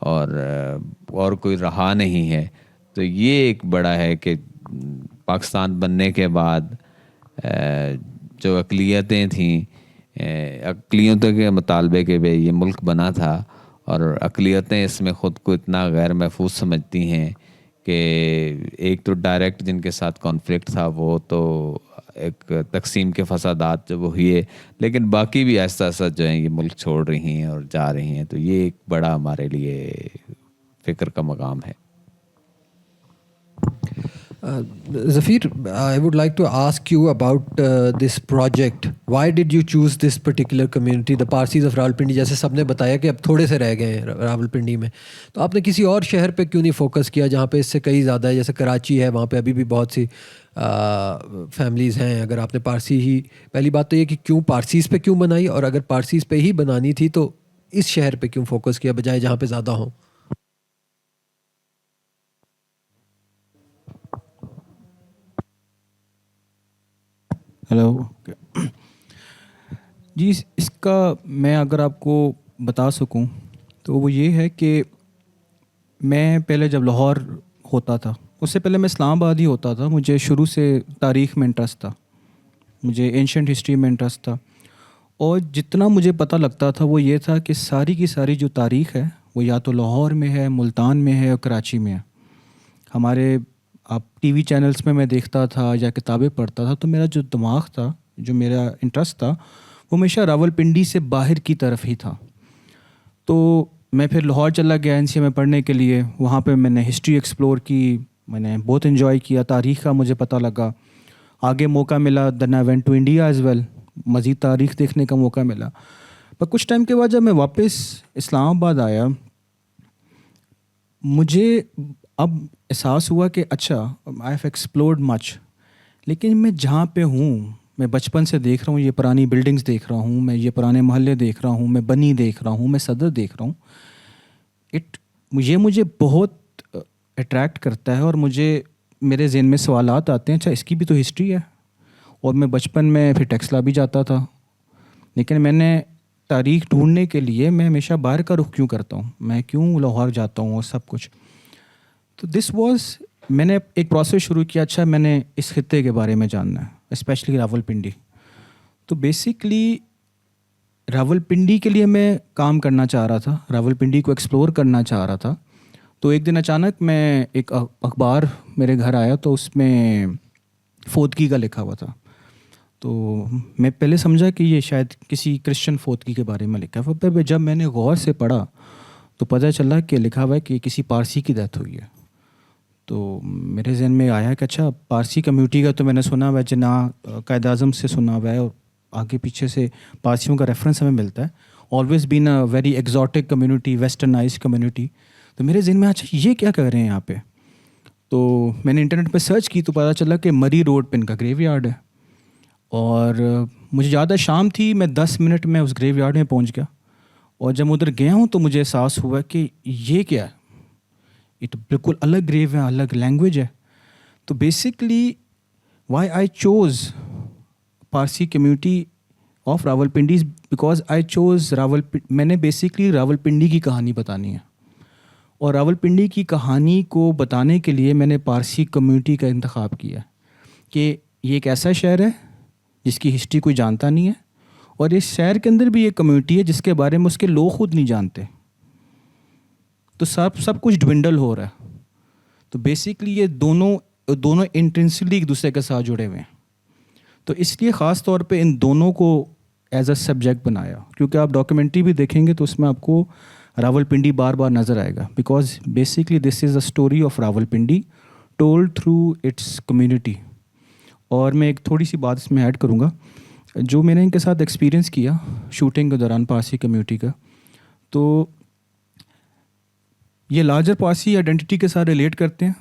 اور کوئی رہا نہیں ہے. تو یہ ایک بڑا ہے کہ پاکستان بننے کے بعد جو اقلیتیں تھیں، اقلیتوں کے مطالبے کے یہ ملک بنا تھا، اور اقلیتیں اس میں خود کو اتنا غیر محفوظ سمجھتی ہیں کہ ایک تو ڈائریکٹ جن کے ساتھ کانفلکٹ تھا وہ تو ایک تقسیم کے فسادات جو وہ ہوئے، لیکن باقی بھی آہستہ آہستہ جو ہیں یہ ملک چھوڑ رہی ہیں اور جا رہی ہیں. تو یہ ایک بڑا ہمارے لیے فکر کا مقام ہے. Zafir, I would like to ask you about this project. Why did you choose this particular community, the Parsis of Rawalpindi? جیسے سب نے بتایا کہ اب تھوڑے سے رہ گئے ہیں راولپنڈی میں، تو آپ نے کسی اور شہر پہ کیوں نہیں فوکس کیا جہاں پہ اس سے کئی زیادہ ہے؟ جیسے کراچی ہے، وہاں پہ ابھی بھی بہت سی فیملیز ہیں. اگر آپ نے پارسی ہی، پہلی بات تو یہ کہ کیوں پارسیز پہ کیوں بنائی، اور اگر پارسیز پہ ہی بنانی تھی تو اس شہر پہ کیوں فوکس کیا بجائے جہاں پہ زیادہ ہوں؟ ہیلو جی، اس کا میں اگر آپ کو بتا سکوں تو وہ یہ ہے کہ میں پہلے جب لاہور ہوتا تھا، اس سے پہلے میں اسلام آباد ہی ہوتا تھا. مجھے شروع سے تاریخ میں انٹرسٹ تھا. مجھے اینشنٹ ہسٹری میں انٹرسٹ تھا، اور جتنا مجھے پتہ لگتا تھا وہ یہ تھا کہ ساری کی ساری جو تاریخ ہے وہ یا تو لاہور میں ہے، ملتان میں ہے اور کراچی میں ہے. ہمارے آپ ٹی وی چینلز میں دیکھتا تھا یا کتابیں پڑھتا تھا، تو میرا جو دماغ تھا، جو میرا انٹرسٹ تھا، وہ ہمیشہ راول پنڈی سے باہر کی طرف ہی تھا. تو میں پھر لاہور چلا گیا این سی میں پڑھنے کے لیے. وہاں پہ میں نے ہسٹری ایکسپلور کی، میں نے بہت انجوائے کیا، تاریخ کا مجھے پتہ لگا. آگے موقع ملا then I went to India as well, مزید تاریخ دیکھنے کا موقع ملا. پر کچھ ٹائم کے بعد جب میں واپس اسلام آباد آیا، مجھے اب احساس ہوا کہ اچھا آئی ہیو ایکسپلورڈ مچ، لیکن میں جہاں پہ ہوں، میں بچپن سے دیکھ رہا ہوں، یہ پرانی بلڈنگز دیکھ رہا ہوں، میں یہ پرانے محلے دیکھ رہا ہوں، میں بنی دیکھ رہا ہوں، میں صدر دیکھ رہا ہوں. یہ مجھے بہت اٹریکٹ کرتا ہے، اور میرے ذہن میں سوالات آتے ہیں، اچھا اس کی بھی تو ہسٹری ہے. اور میں بچپن میں پھر ٹیکسلا بھی جاتا تھا، لیکن میں نے تاریخ ڈھونڈنے کے لیے میں ہمیشہ باہر کا رخ کیوں کرتا ہوں، میں کیوں لاہور جاتا ہوں اور سب کچھ. تو میں نے ایک پروسیس شروع کیا، اچھا میں نے اس خطے کے بارے میں جاننا ہے، اسپیشلی راول پنڈی. تو بیسکلی راول پنڈی کے لیے میں کام کرنا چاہ رہا تھا، راول پنڈی کو ایکسپلور کرنا چاہ رہا تھا. تو ایک دن اچانک میں ایک اخبار میرے گھر آیا، تو اس میں فوتگی کا لکھا ہوا تھا. تو میں پہلے سمجھا کہ یہ شاید کسی کرسچن فوتگی کے بارے میں لکھا ہے. پھر جب میں نے غور سے پڑھا تو پتہ چلا کہ لکھا ہوا ہے کہ کسی پارسی کی ڈیتھ ہوئی ہے. تو میرے ذہن میں آیا کہ اچھا پارسی کمیونٹی کا تو میں نے سنا ہوا ہے، جناح قائد اعظم سے سنا ہوا ہے، اور آگے پیچھے سے پارسیوں کا ریفرنس ہمیں ملتا ہے. Always been a very exotic community, westernised community. تو میرے ذہن میں اچھا یہ کیا کر رہے ہیں یہاں پہ. تو میں نے انٹرنیٹ پہ سرچ کی تو پتہ چلا کہ مری روڈ پہ ان کا گریو یارڈ ہے. اور مجھے یاد ہے شام تھی، میں 10 منٹ میں اس گریو یارڈ میں پہنچ گیا. اور جب میں ادھر گیا ہوں تو مجھے احساس ہوا کہ یہ کیا ہے، یہ تو بالکل الگ گریو ہے، الگ لینگویج ہے. تو basically why I choose Parsi community of Rawalpindi because I choose میں نے بیسکلی راول پنڈی کی کہانی بتانی ہے. اور راول پنڈی کی کہانی کو بتانے کے لیے میں نے پارسی کمیونٹی کا انتخاب کیا کہ یہ ایک ایسا شہر ہے جس کی ہسٹری کوئی جانتا نہیں ہے، اور اس شہر کے اندر بھی ایک کمیونٹی ہے جس کے بارے میں اس کے لوگ خود نہیں جانتے. تو سب کچھ ڈوینڈل ہو رہا ہے. تو بیسکلی یہ دونوں انٹرنسلی ایک دوسرے کے ساتھ جڑے ہوئے ہیں. تو اس لیے خاص طور پہ ان دونوں کو ایز اے سبجیکٹ بنایا، کیونکہ آپ ڈاکیومنٹری بھی دیکھیں گے تو اس میں آپ کو راول پنڈی بار بار نظر آئے گا، because basically this is a story of Rawalpindi told through its community. اور میں ایک تھوڑی سی بات اس میں ایڈ کروں گا، جو میں نے ان کے ساتھ ایکسپیرینس کیا شوٹنگ کے دوران پارسی کمیونٹی کا. تو یہ لارجر پارسی آئیڈینٹی کے ساتھ ریلیٹ کرتے ہیں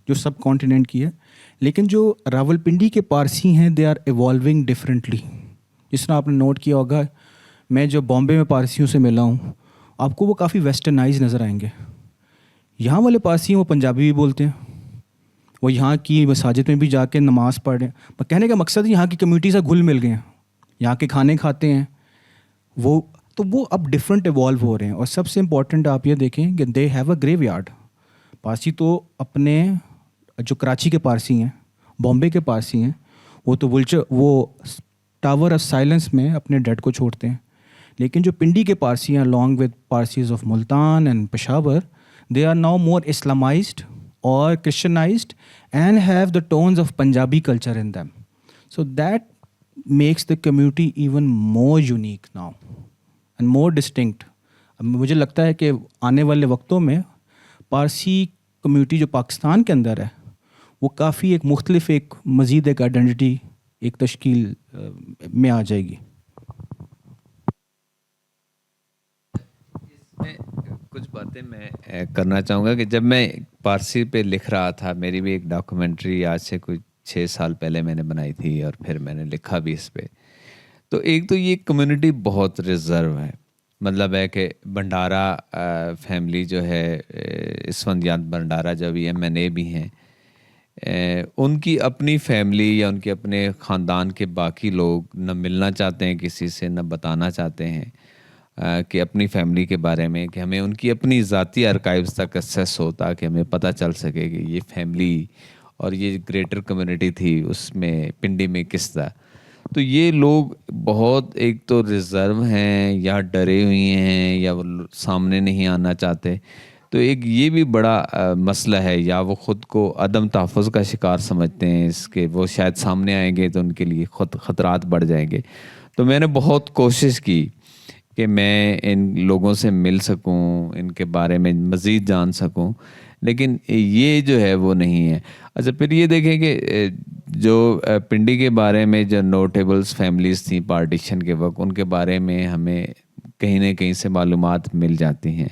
جو سب کانٹیننٹ کی ہے، لیکن جو راول پنڈی کے پارسی ہیں دے آر ایوالونگ ڈفرینٹلی. جس طرح آپ نے نوٹ کیا ہوگا، میں جو بامبے میں پارسیوں سے ملا ہوں، آپ کو وہ کافی ویسٹرنائز نظر آئیں گے. یہاں والے پارسی ہیں وہ پنجابی بھی بولتے ہیں، وہ یہاں کی مساجد میں بھی جا کے نماز پڑھ رہے ہیں. پر کہنے کا مقصد یہاں کی کمیونٹی سے گھل مل گئے ہیں، یہاں کے کھانے کھاتے ہیں وہ اب ڈفرینٹ ایوالو ہو رہے ہیں. اور سب سے امپورٹنٹ آپ یہ دیکھیں کہ دے ہیو اے گریو یارڈ. پارسی تو اپنے جو کراچی کے پارسی ہیں، بامبے کے پارسی ہیں، وہ ٹاور آف سائلنس میں اپنے ڈیڈ کو چھوڑتے ہیں. لیکن جو پنڈی کے پارسی ہیں along with Parsis of Multan and Peshawar, they are now more Islamized or Christianized and have the tones of Punjabi culture in them. So that makes the community even more unique now and more distinct. اب مجھے لگتا ہے کہ آنے والے وقتوں میں پارسی کمیونٹی جو پاکستان کے اندر ہے وہ کافی ایک مختلف ایک مزید ایک آئیڈینٹی ایک تشکیل میں آ جائے گی. کچھ باتیں میں کرنا چاہوں گا کہ جب میں پارسی پہ لکھ رہا تھا، میری بھی ایک ڈاکومنٹری آج سے کچھ 6 سال پہلے میں نے بنائی تھی، اور پھر میں نے لکھا بھی اس پہ. تو ایک تو یہ کمیونٹی بہت ریزرو ہے، مطلب ہے کہ بنڈارا فیملی جو ہے، اسفندیان بنڈارا جو بھی MNA بھی ہیں، ان کی اپنی فیملی یا ان کے اپنے خاندان کے باقی لوگ نہ ملنا چاہتے ہیں کسی سے، نہ بتانا چاہتے ہیں کہ اپنی فیملی کے بارے میں، کہ ہمیں ان کی اپنی ذاتی ارکائیوز تک ایکسیس ہو تاکہ ہمیں پتہ چل سکے کہ یہ فیملی اور یہ گریٹر کمیونٹی تھی اس میں پنڈی میں کس طرح. تو یہ لوگ بہت ایک تو ریزرو ہیں یا ڈرے ہوئے ہیں یا وہ سامنے نہیں آنا چاہتے. تو ایک یہ بھی بڑا مسئلہ ہے, یا وہ خود کو عدم تحفظ کا شکار سمجھتے ہیں اس کے, وہ شاید سامنے آئیں گے تو ان کے لیے خود خطرات بڑھ جائیں گے. تو میں نے بہت کوشش کی کہ میں ان لوگوں سے مل سکوں, ان کے بارے میں مزید جان سکوں, لیکن یہ جو ہے وہ نہیں ہے. اچھا پھر یہ دیکھیں کہ جو پنڈی کے بارے میں جو نوٹیبلز فیملیز تھیں پارٹیشن کے وقت, ان کے بارے میں ہمیں کہیں نہ کہیں سے معلومات مل جاتی ہیں.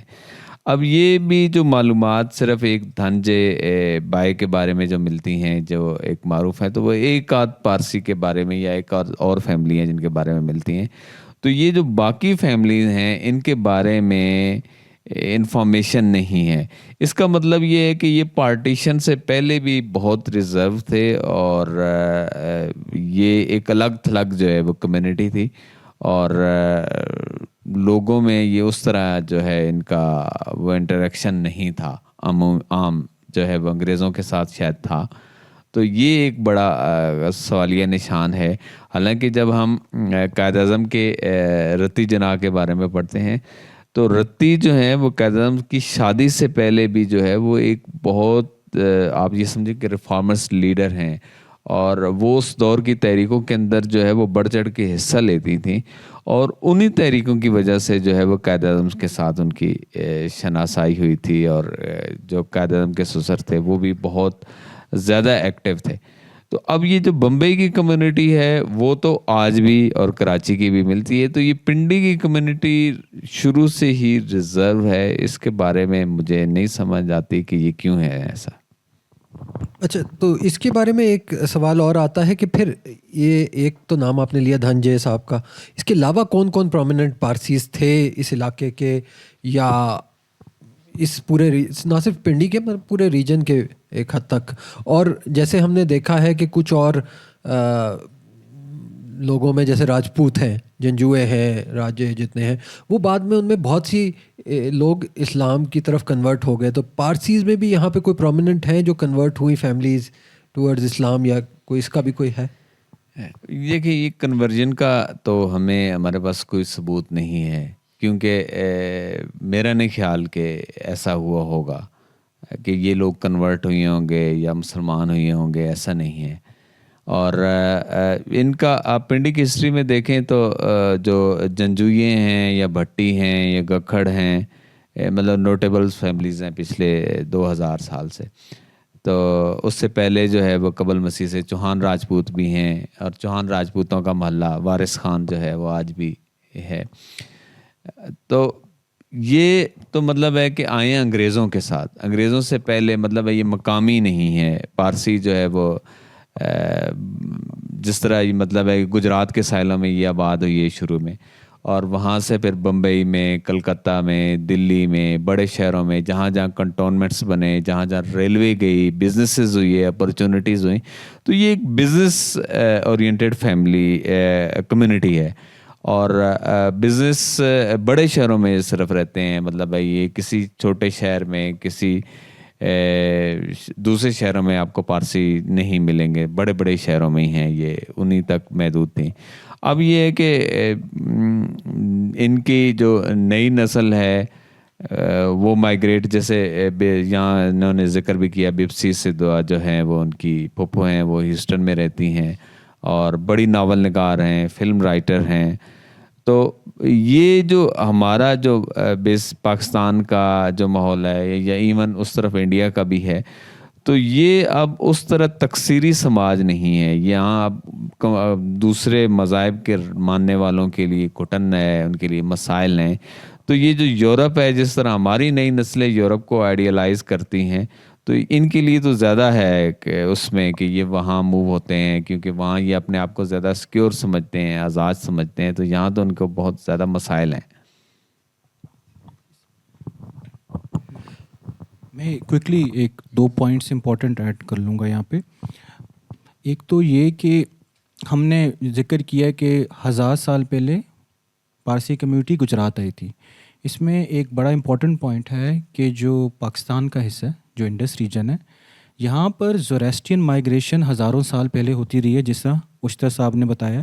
اب یہ بھی جو معلومات صرف ایک دھنجے بائی کے بارے میں جو ملتی ہیں جو ایک معروف ہے, تو وہ ایک آدھ پارسی کے بارے میں یا ایک اور فیملی ہیں جن کے بارے میں ملتی ہیں. تو یہ جو باقی فیملیز ہیں ان کے بارے میں انفارمیشن نہیں ہے. اس کا مطلب یہ ہے کہ یہ پارٹیشن سے پہلے بھی بہت ریزرو تھے, اور یہ ایک الگ تھلگ جو ہے وہ کمیونٹی تھی, اور لوگوں میں یہ اس طرح جو ہے ان کا وہ انٹریکشن نہیں تھا عام جو ہے وہ انگریزوں کے ساتھ شاید تھا. تو یہ ایک بڑا سوالیہ نشان ہے. حالانکہ جب ہم قائد اعظم کے رتی جناح کے بارے میں پڑھتے ہیں تو رتی جو ہیں وہ قائد اعظم کی شادی سے پہلے بھی جو ہے وہ ایک بہت آپ یہ سمجھیں کہ ریفارمرس لیڈر ہیں, اور وہ اس دور کی تحریکوں کے اندر جو ہے وہ بڑھ چڑھ کے حصہ لیتی تھیں, اور انہی تحریکوں کی وجہ سے جو ہے وہ قائد اعظم کے ساتھ ان کی شناسائی ہوئی تھی. اور جو قائد اعظم کے سسر تھے وہ بھی بہت زیادہ ایکٹیو تھے. تو اب یہ جو بمبئی کی کمیونٹی ہے وہ تو آج بھی اور کراچی کی بھی ملتی ہے. تو یہ پنڈی کی کمیونٹی شروع سے ہی ریزرو ہے. اس کے بارے میں مجھے نہیں سمجھ آتی کہ یہ کیوں ہے ایسا. اچھا, تو اس کے بارے میں ایک سوال اور آتا ہے کہ پھر یہ ایک تو نام آپ نے لیا دھنجے صاحب کا, اس کے علاوہ کون کون پرومیننٹ پارسیز تھے اس علاقے کے, یا اس پورے نہ صرف پنڈی کے پر پورے ریجن کے ایک حد تک؟ اور جیسے ہم نے دیکھا ہے کہ کچھ اور لوگوں میں جیسے راجپوت ہیں, جنجوئے ہیں, راجے جتنے ہیں, وہ بعد میں ان میں بہت سی لوگ اسلام کی طرف کنورٹ ہو گئے. تو پارسیز میں بھی یہاں پہ کوئی پرومیننٹ ہیں جو کنورٹ ہوئی فیملیز ٹورڈز اسلام, یا کوئی اس کا بھی کوئی ہے؟ یہ کہ یہ کنورژن کا تو ہمارے پاس کوئی ثبوت نہیں ہے, کیونکہ میرا نہیں خیال کہ ایسا ہوا ہوگا کہ یہ لوگ کنورٹ ہوئے ہوں گے یا مسلمان ہوئے ہوں گے, ایسا نہیں ہے. اور ان کا آپ پنڈی کی ہسٹری میں دیکھیں تو جو جنجوئے ہیں یا بھٹی ہیں یا گکھڑ ہیں, مطلب نوٹیبلز فیملیز ہیں پچھلے 2000 سال سے. تو اس سے پہلے جو ہے وہ قبل مسیح سے چوہان راجپوت بھی ہیں, اور چوہان راجپوتوں کا محلہ وارث خان جو ہے وہ آج بھی ہے. تو یہ تو مطلب ہے کہ آئے انگریزوں کے ساتھ, انگریزوں سے پہلے مطلب ہے یہ مقامی نہیں ہے. پارسی جو ہے وہ جس طرح یہ مطلب ہے گجرات کے ساحلوں میں یہ آباد ہوئی ہے شروع میں, اور وہاں سے پھر بمبئی میں, کلکتہ میں, دلی میں, بڑے شہروں میں جہاں جہاں کنٹونمنٹس بنے, جہاں جہاں ریلوے گئی, بزنسز ہوئی, اپرچونٹیز ہوئیں. تو یہ ایک بزنس اورینٹیڈ فیملی کمیونٹی ہے, اور بزنس بڑے شہروں میں صرف رہتے ہیں. مطلب ہے یہ کسی چھوٹے شہر میں, کسی دوسرے شہروں میں آپ کو پارسی نہیں ملیں گے, بڑے بڑے شہروں میں ہی ہیں, یہ انہی تک محدود تھیں. اب یہ ہے کہ ان کی جو نئی نسل ہے وہ مائیگریٹ, جیسے یہاں انہوں نے ذکر بھی کیا, بپسی سدھوا جو ہیں وہ ان کی پھپھو ہیں, وہ ہیوسٹن میں رہتی ہیں اور بڑی ناول نگار ہیں, فلم رائٹر ہیں. تو یہ جو ہمارا جو بیس پاکستان کا جو ماحول ہے, یا ایون اس طرف انڈیا کا بھی ہے, تو یہ اب اس طرح تکثیری سماج نہیں ہے. یہاں اب دوسرے مذاہب کے ماننے والوں کے لیے گھٹن ہے, ان کے لیے مسائل ہیں. تو یہ جو یورپ ہے, جس طرح ہماری نئی نسلیں یورپ کو آئیڈیلائز کرتی ہیں, تو ان کے لیے تو زیادہ ہے کہ اس میں کہ یہ وہاں موو ہوتے ہیں, کیونکہ وہاں یہ اپنے آپ کو زیادہ سیکیور سمجھتے ہیں, آزاد سمجھتے ہیں. تو یہاں تو ان کو بہت زیادہ مسائل ہیں. میں کوئکلی ایک 2 پوائنٹس امپورٹنٹ ایڈ کر لوں گا یہاں پہ. ایک تو یہ کہ ہم نے ذکر کیا کہ 1000 سال پہلے پارسی کمیونٹی گجرات آئی تھی. اس میں ایک بڑا امپورٹنٹ پوائنٹ ہے کہ جو پاکستان کا حصہ ہے, جو انڈس ریجن ہے, یہاں پر زوریسٹین مائیگریشن ہزاروں سال پہلے ہوتی رہی ہے, جس طرح اشتر صاحب نے بتایا.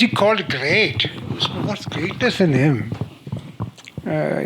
He called great. What's greatness in him?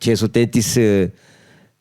633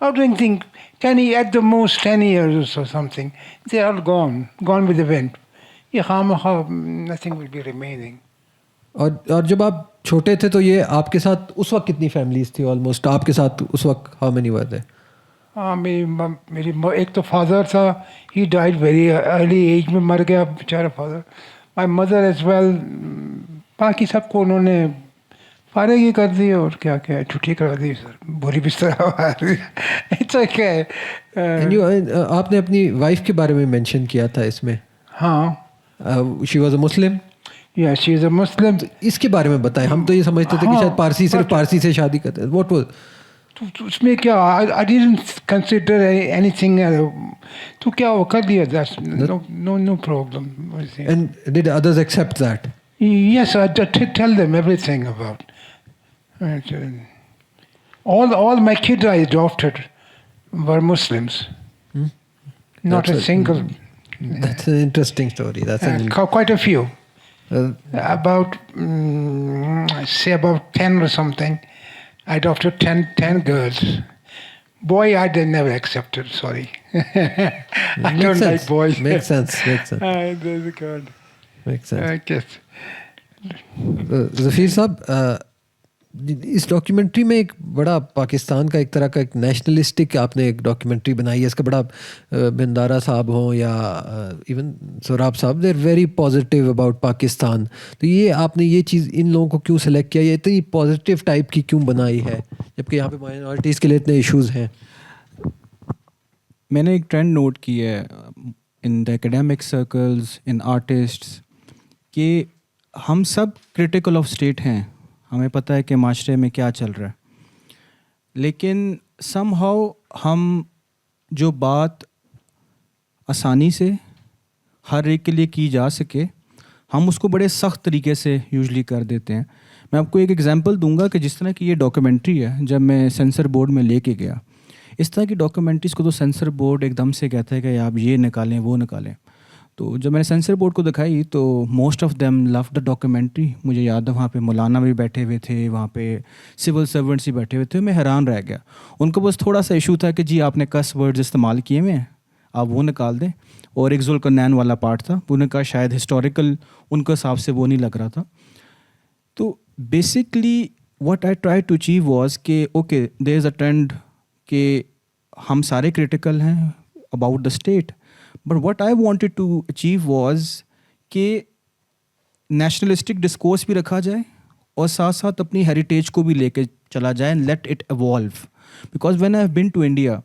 I don't think at the most 10 years or something. They're all gone with the wind. Nothing will be remaining. اور جب آپ چھوٹے تھے تو یہ آپ کے ساتھ اس وقت کتنی فیملیز تھی آلموسٹ آپ کے ساتھ اس وقت ہاؤ مینی ور تھے؟ میری ایک تو فادر تھا, he died very early age میں مر گیا بیچارہ father. My mother as well. باقی سب کو انہوں نے فارغ ہی کر دی اور کیا کیا چھٹی کرا دی سر, بری بستر. آپ نے اپنی وائف کے بارے میں مینشن کیا تھا اس میں. ہاں, شی واز اے مسلم. یا شی از اے مسلم. اس کے بارے میں بتائیں. ہم تو یہ سمجھتے تھے کہ شاید پارسی صرف پارسی سے شادی کرتے ہیں. واٹ واز اس میں کیا I didn't consider anything. تو کیا وہ کر دیا. No problem. and did others accept that? Yes, I tell them everything about. All my kids I adopted were Muslims. Not a single. That's an interesting story. Quite a few. About say about 10 or something. I adopted 10 girls. Boy, I did never accepted. Sorry. I don't like boys. Makes sense. That's good. Makes sense. I guess. ظفیر صاحب, اس ڈاکیومنٹری میں ایک بڑا پاکستان کا ایک طرح کا ایک نیشنلسٹک آپ نے ایک ڈاکیومنٹری بنائی ہے. اس کا بڑا بندارا صاحب ہوں یا ایون سوراب صاحب, they are very positive about Pakistan. تو یہ آپ نے یہ چیز ان لوگوں کو کیوں سلیکٹ کیا, یہ اتنی پازیٹیو ٹائپ کی کیوں بنائی ہے جبکہ یہاں پہ مائنورٹیز کے لیے اتنے ایشوز ہیں؟ میں نے ایک ٹرینڈ نوٹ کی ہے ان دا اکیڈیمک سرکلز, ان آرٹسٹس, کہ ہم سب کرٹیکل آف اسٹیٹ ہیں. ہمیں پتہ ہے کہ معاشرے میں کیا چل رہا ہے, لیکن سم ہاؤ ہم جو بات آسانی سے ہر ایک کے لیے کی جا سکے, ہم اس کو بڑے سخت طریقے سے یوزلی کر دیتے ہیں. میں آپ کو ایک ایگزامپل دوں گا کہ جس طرح کی یہ ڈاکیومنٹری ہے, جب میں سینسر بورڈ میں لے کے گیا, اس طرح کی ڈاکیومنٹریز کو تو سینسر بورڈ ایک دم سے کہتا ہے کہ آپ یہ نکالیں وہ نکالیں. تو جب میں نے سینسر بورڈ کو دکھائی تو most of them love the documentary. مجھے یاد ہے وہاں پہ مولانا بھی بیٹھے ہوئے تھے, وہاں پہ سول سرونٹس بھی بیٹھے ہوئے تھے. میں حیران رہ گیا. ان کو بس تھوڑا سا ایشو تھا کہ جی آپ نے کس ورڈز استعمال کیے ہوئے ہیں, آپ وہ نکال دیں. اور ایک ذوالقرنین والا پارٹ تھا, انہوں نے کہا شاید ہسٹوریکل ان کے حساب سے وہ نہیں لگ رہا تھا. تو basically what I tried to achieve was کہ okay there is a trend کہ ہم سارے کرٹیکل ہیں about the state, but what I wanted to achieve was کہ نیشنلسٹک ڈسکورس بھی رکھا جائے اور ساتھ ساتھ اپنی ہیریٹیج کو بھی لے کے چلا جائے, let it evolve. Because when I have been to India,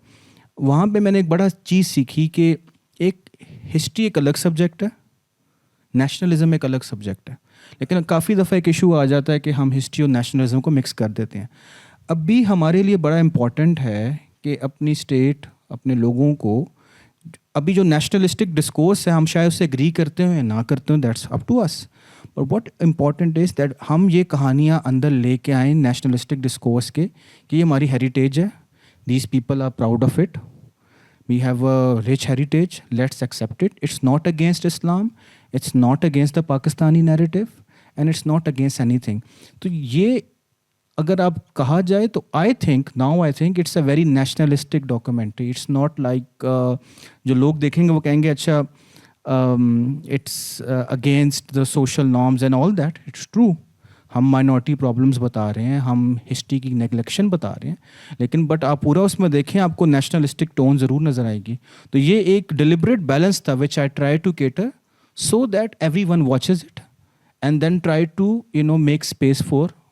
وہاں پہ میں نے ایک بڑا چیز سیکھی کہ ایک ہسٹری ایک الگ سبجیکٹ ہے, نیشنلزم ایک الگ سبجیکٹ ہے. لیکن کافی دفعہ ایک ایشو آ جاتا ہے کہ ہم ہسٹری اور نیشنلزم کو مکس کر دیتے ہیں. اب بھی ہمارے لیے بڑا امپورٹنٹ ہے کہ اپنی اسٹیٹ, اپنے لوگوں کو, ابھی جو نیشنلسٹک ڈسکورس ہے ہم شاید اسے اگری کرتے ہیں یا نہ کرتے ہیں, that's up to us. But what important is that ہم یہ کہانیاں اندر لے کے آئیں نیشنلسٹک ڈسکورس کے کہ یہ ہماری ہیریٹیج ہے, these people are proud of it, we have a rich heritage, let's accept it. It's not against Islam, it's not against the Pakistani narrative, and it's not against anything. تو یہ اگر آپ کہا جائے تو I think it's a very nationalistic documentary. It's not like جو لوگ دیکھیں گے وہ کہیں گے اچھا it's against the social norms and all that. It's true, ہم مائنورٹی پرابلمس بتا رہے ہیں, ہم ہسٹری کی نیگلیکشن بتا رہے ہیں, لیکن بٹ آپ پورا اس میں دیکھیں آپ کو نیشنلسٹک ٹون ضرور نظر آئے گی. تو یہ ایک ڈیلیبریٹ بیلنس تھا which I tried to cater so that everyone watches it and then try to make space for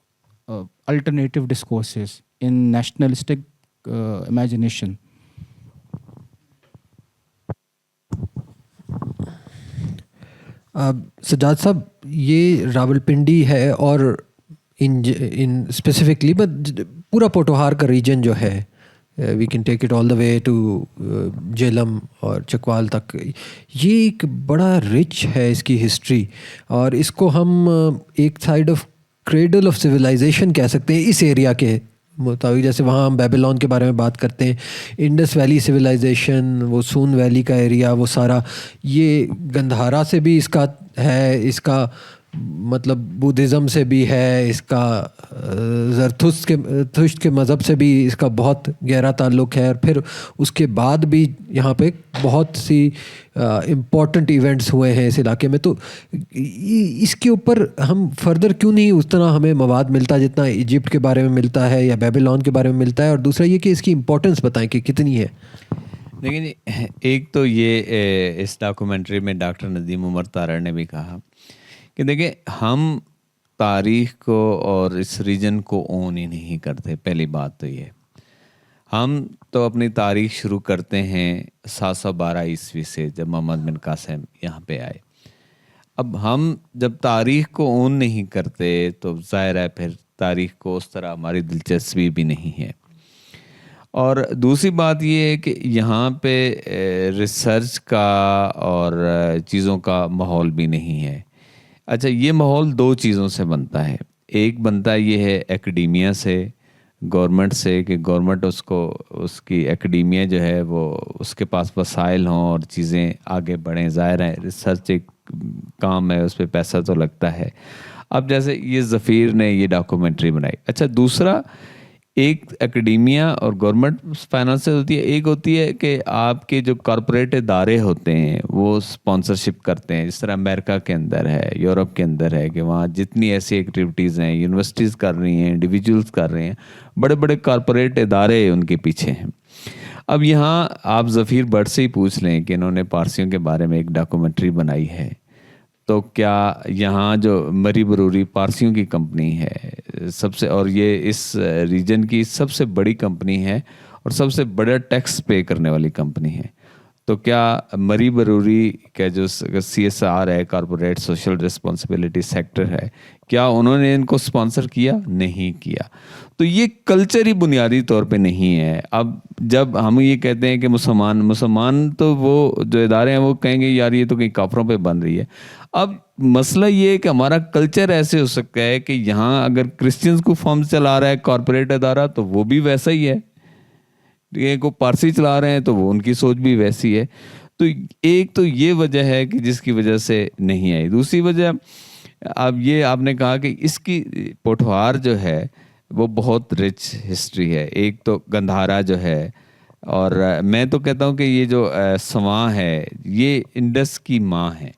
alternative discourses in nationalistic imagination. Sajjad صاحب, یہ راولپنڈی ہے اور ان اسپیسیفکلی بٹ پورا پوٹوہار کا ریجن جو ہے, we can take it all the way to Jhelum اور چکوال تک, یہ ایک بڑا رچ ہے اس کی ہسٹری, اور اس کو ہم ایک side of cradle of civilization کہہ سکتے ہیں اس ایریا کے مطابق. جیسے وہاں ہم بیبلون کے بارے میں بات کرتے ہیں, انڈس ویلی سویلائزیشن, وہ سون ویلی کا ایریا, وہ سارا, یہ گندھارا سے بھی اس کا ہے, اس کا مطلب بدھزم سے بھی ہے اس کا، زرتھشت کے مذہب سے بھی اس کا بہت گہرا تعلق ہے، اور پھر اس کے بعد بھی یہاں پہ بہت سی امپورٹنٹ ایونٹس ہوئے ہیں اس علاقے میں. تو اس کے اوپر ہم فردر کیوں نہیں اس طرح ہمیں مواد ملتا جتنا ایجپٹ کے بارے میں ملتا ہے یا بیبیلون کے بارے میں ملتا ہے؟ اور دوسرا یہ کہ اس کی امپورٹنس بتائیں کہ کتنی ہے. لیکن ایک تو یہ اس ڈاکومنٹری میں ڈاکٹر ندیم عمر تارڑ نے بھی کہا کہ دیکھیں ہم تاریخ کو اور اس ریجن کو اون ہی نہیں کرتے. پہلی بات تو یہ، ہم تو اپنی تاریخ شروع کرتے ہیں 712 عیسوی سے، جب محمد بن قاسم یہاں پہ آئے. اب ہم جب تاریخ کو اون نہیں کرتے تو ظاہر ہے پھر تاریخ کو اس طرح ہماری دلچسپی بھی نہیں ہے. اور دوسری بات یہ ہے کہ یہاں پہ ریسرچ کا اور چیزوں کا ماحول بھی نہیں ہے. اچھا، یہ ماحول دو چیزوں سے بنتا ہے. ایک بنتا یہ ہے ایکڈیمیا سے، گورنمنٹ سے، کہ گورنمنٹ اس کی ایکڈیمیا جو ہے وہ اس کے پاس وسائل ہوں اور چیزیں آگے بڑھیں. ظاہر ہے ریسرچ ایک کام ہے، اس پہ پیسہ تو لگتا ہے. اب جیسے یہ ظفیر نے یہ ڈاکومنٹری بنائی. اچھا، دوسرا ایک ایکڈیمیا اور گورنمنٹ فائنانس ہوتی ہے، ایک ہوتی ہے کہ آپ کے جو کارپوریٹ ادارے ہوتے ہیں وہ اسپانسرشپ کرتے ہیں. جس طرح امریکہ کے اندر ہے، یورپ کے اندر ہے، کہ وہاں جتنی ایسی ایکٹیویٹیز ہیں یونیورسٹیز کر رہی ہیں، انڈیویجولز کر رہے ہیں، بڑے بڑے کارپوریٹ ادارے ان کے پیچھے ہیں. اب یہاں آپ ظفیر بٹ سے ہی پوچھ لیں کہ انہوں نے پارسیوں کے بارے میں ایک ڈاکومنٹری بنائی ہے، تو کیا یہاں جو مری بروری پارسیوں کی کمپنی ہے سب سے، اور یہ اس ریجن کی سب سے بڑی کمپنی ہے اور سب سے بڑا ٹیکس پے کرنے والی کمپنی ہے، تو کیا مری بروری کا جو CSR ہے، کارپوریٹ سوشل رسپانسبلٹی سیکٹر ہے، کیا انہوں نے ان کو سپانسر کیا؟ نہیں کیا. تو یہ کلچر ہی بنیادی طور پہ نہیں ہے. اب جب ہم یہ کہتے ہیں کہ مسلمان تو وہ جو ادارے ہیں وہ کہیں گے یار یہ تو کہیں کافروں پہ بن رہی ہے. اب مسئلہ یہ ہے کہ ہمارا کلچر ایسے ہو سکتا ہے کہ یہاں اگر کرسچنز کو فارم چلا رہا ہے کارپوریٹ ادارہ تو وہ بھی ویسا ہی ہے، کو پارسی چلا رہے ہیں تو وہ ان کی سوچ بھی ویسی ہے. تو ایک تو یہ وجہ ہے کہ جس کی وجہ سے نہیں آئی. دوسری وجہ اب یہ آپ نے کہا کہ اس کی پوٹھوہار جو ہے وہ بہت رچ ہسٹری ہے. ایک تو گندھارا جو ہے، اور میں تو کہتا ہوں کہ یہ جو سواں ہے یہ انڈس کی ماں ہے.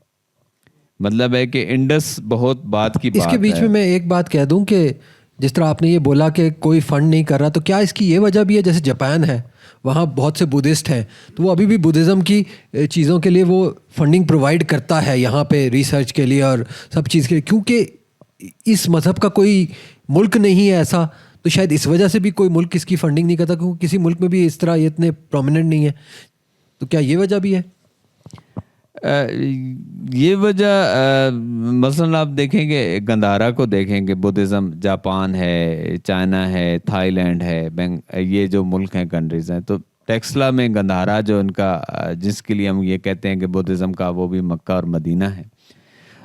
مطلب ہے کہ انڈس بہت بات کی بات ہے. اس کے بیچ میں میں ایک بات کہہ دوں کہ جس طرح آپ نے یہ بولا کہ کوئی فنڈ نہیں کر رہا، تو کیا اس کی یہ وجہ بھی ہے جیسے جاپان ہے، وہاں بہت سے بدھسٹ ہیں تو وہ ابھی بھی بدھزم کی چیزوں کے لیے وہ فنڈنگ پرووائڈ کرتا ہے یہاں پہ ریسرچ کے لیے اور سب چیز کے لیے، کیونکہ اس مذہب کا کوئی ملک نہیں ہے ایسا، تو شاید اس وجہ سے بھی کوئی ملک اس کی فنڈنگ نہیں کرتا، کیونکہ کسی ملک میں بھی اس طرح یہ اتنے پرومیننٹ نہیں ہے. تو کیا یہ وجہ بھی ہے؟ یہ وجہ مثلاً آپ دیکھیں گے گندھارا کو دیکھیں گے، بدھزم جاپان ہے، چائنا ہے، تھائی لینڈ ہے، یہ جو ملک ہیں کنٹریز ہیں. تو ٹیکسلا میں گندھارا جو ان کا جس کے لیے ہم یہ کہتے ہیں کہ بدھزم کا، وہ بھی مکہ اور مدینہ ہے.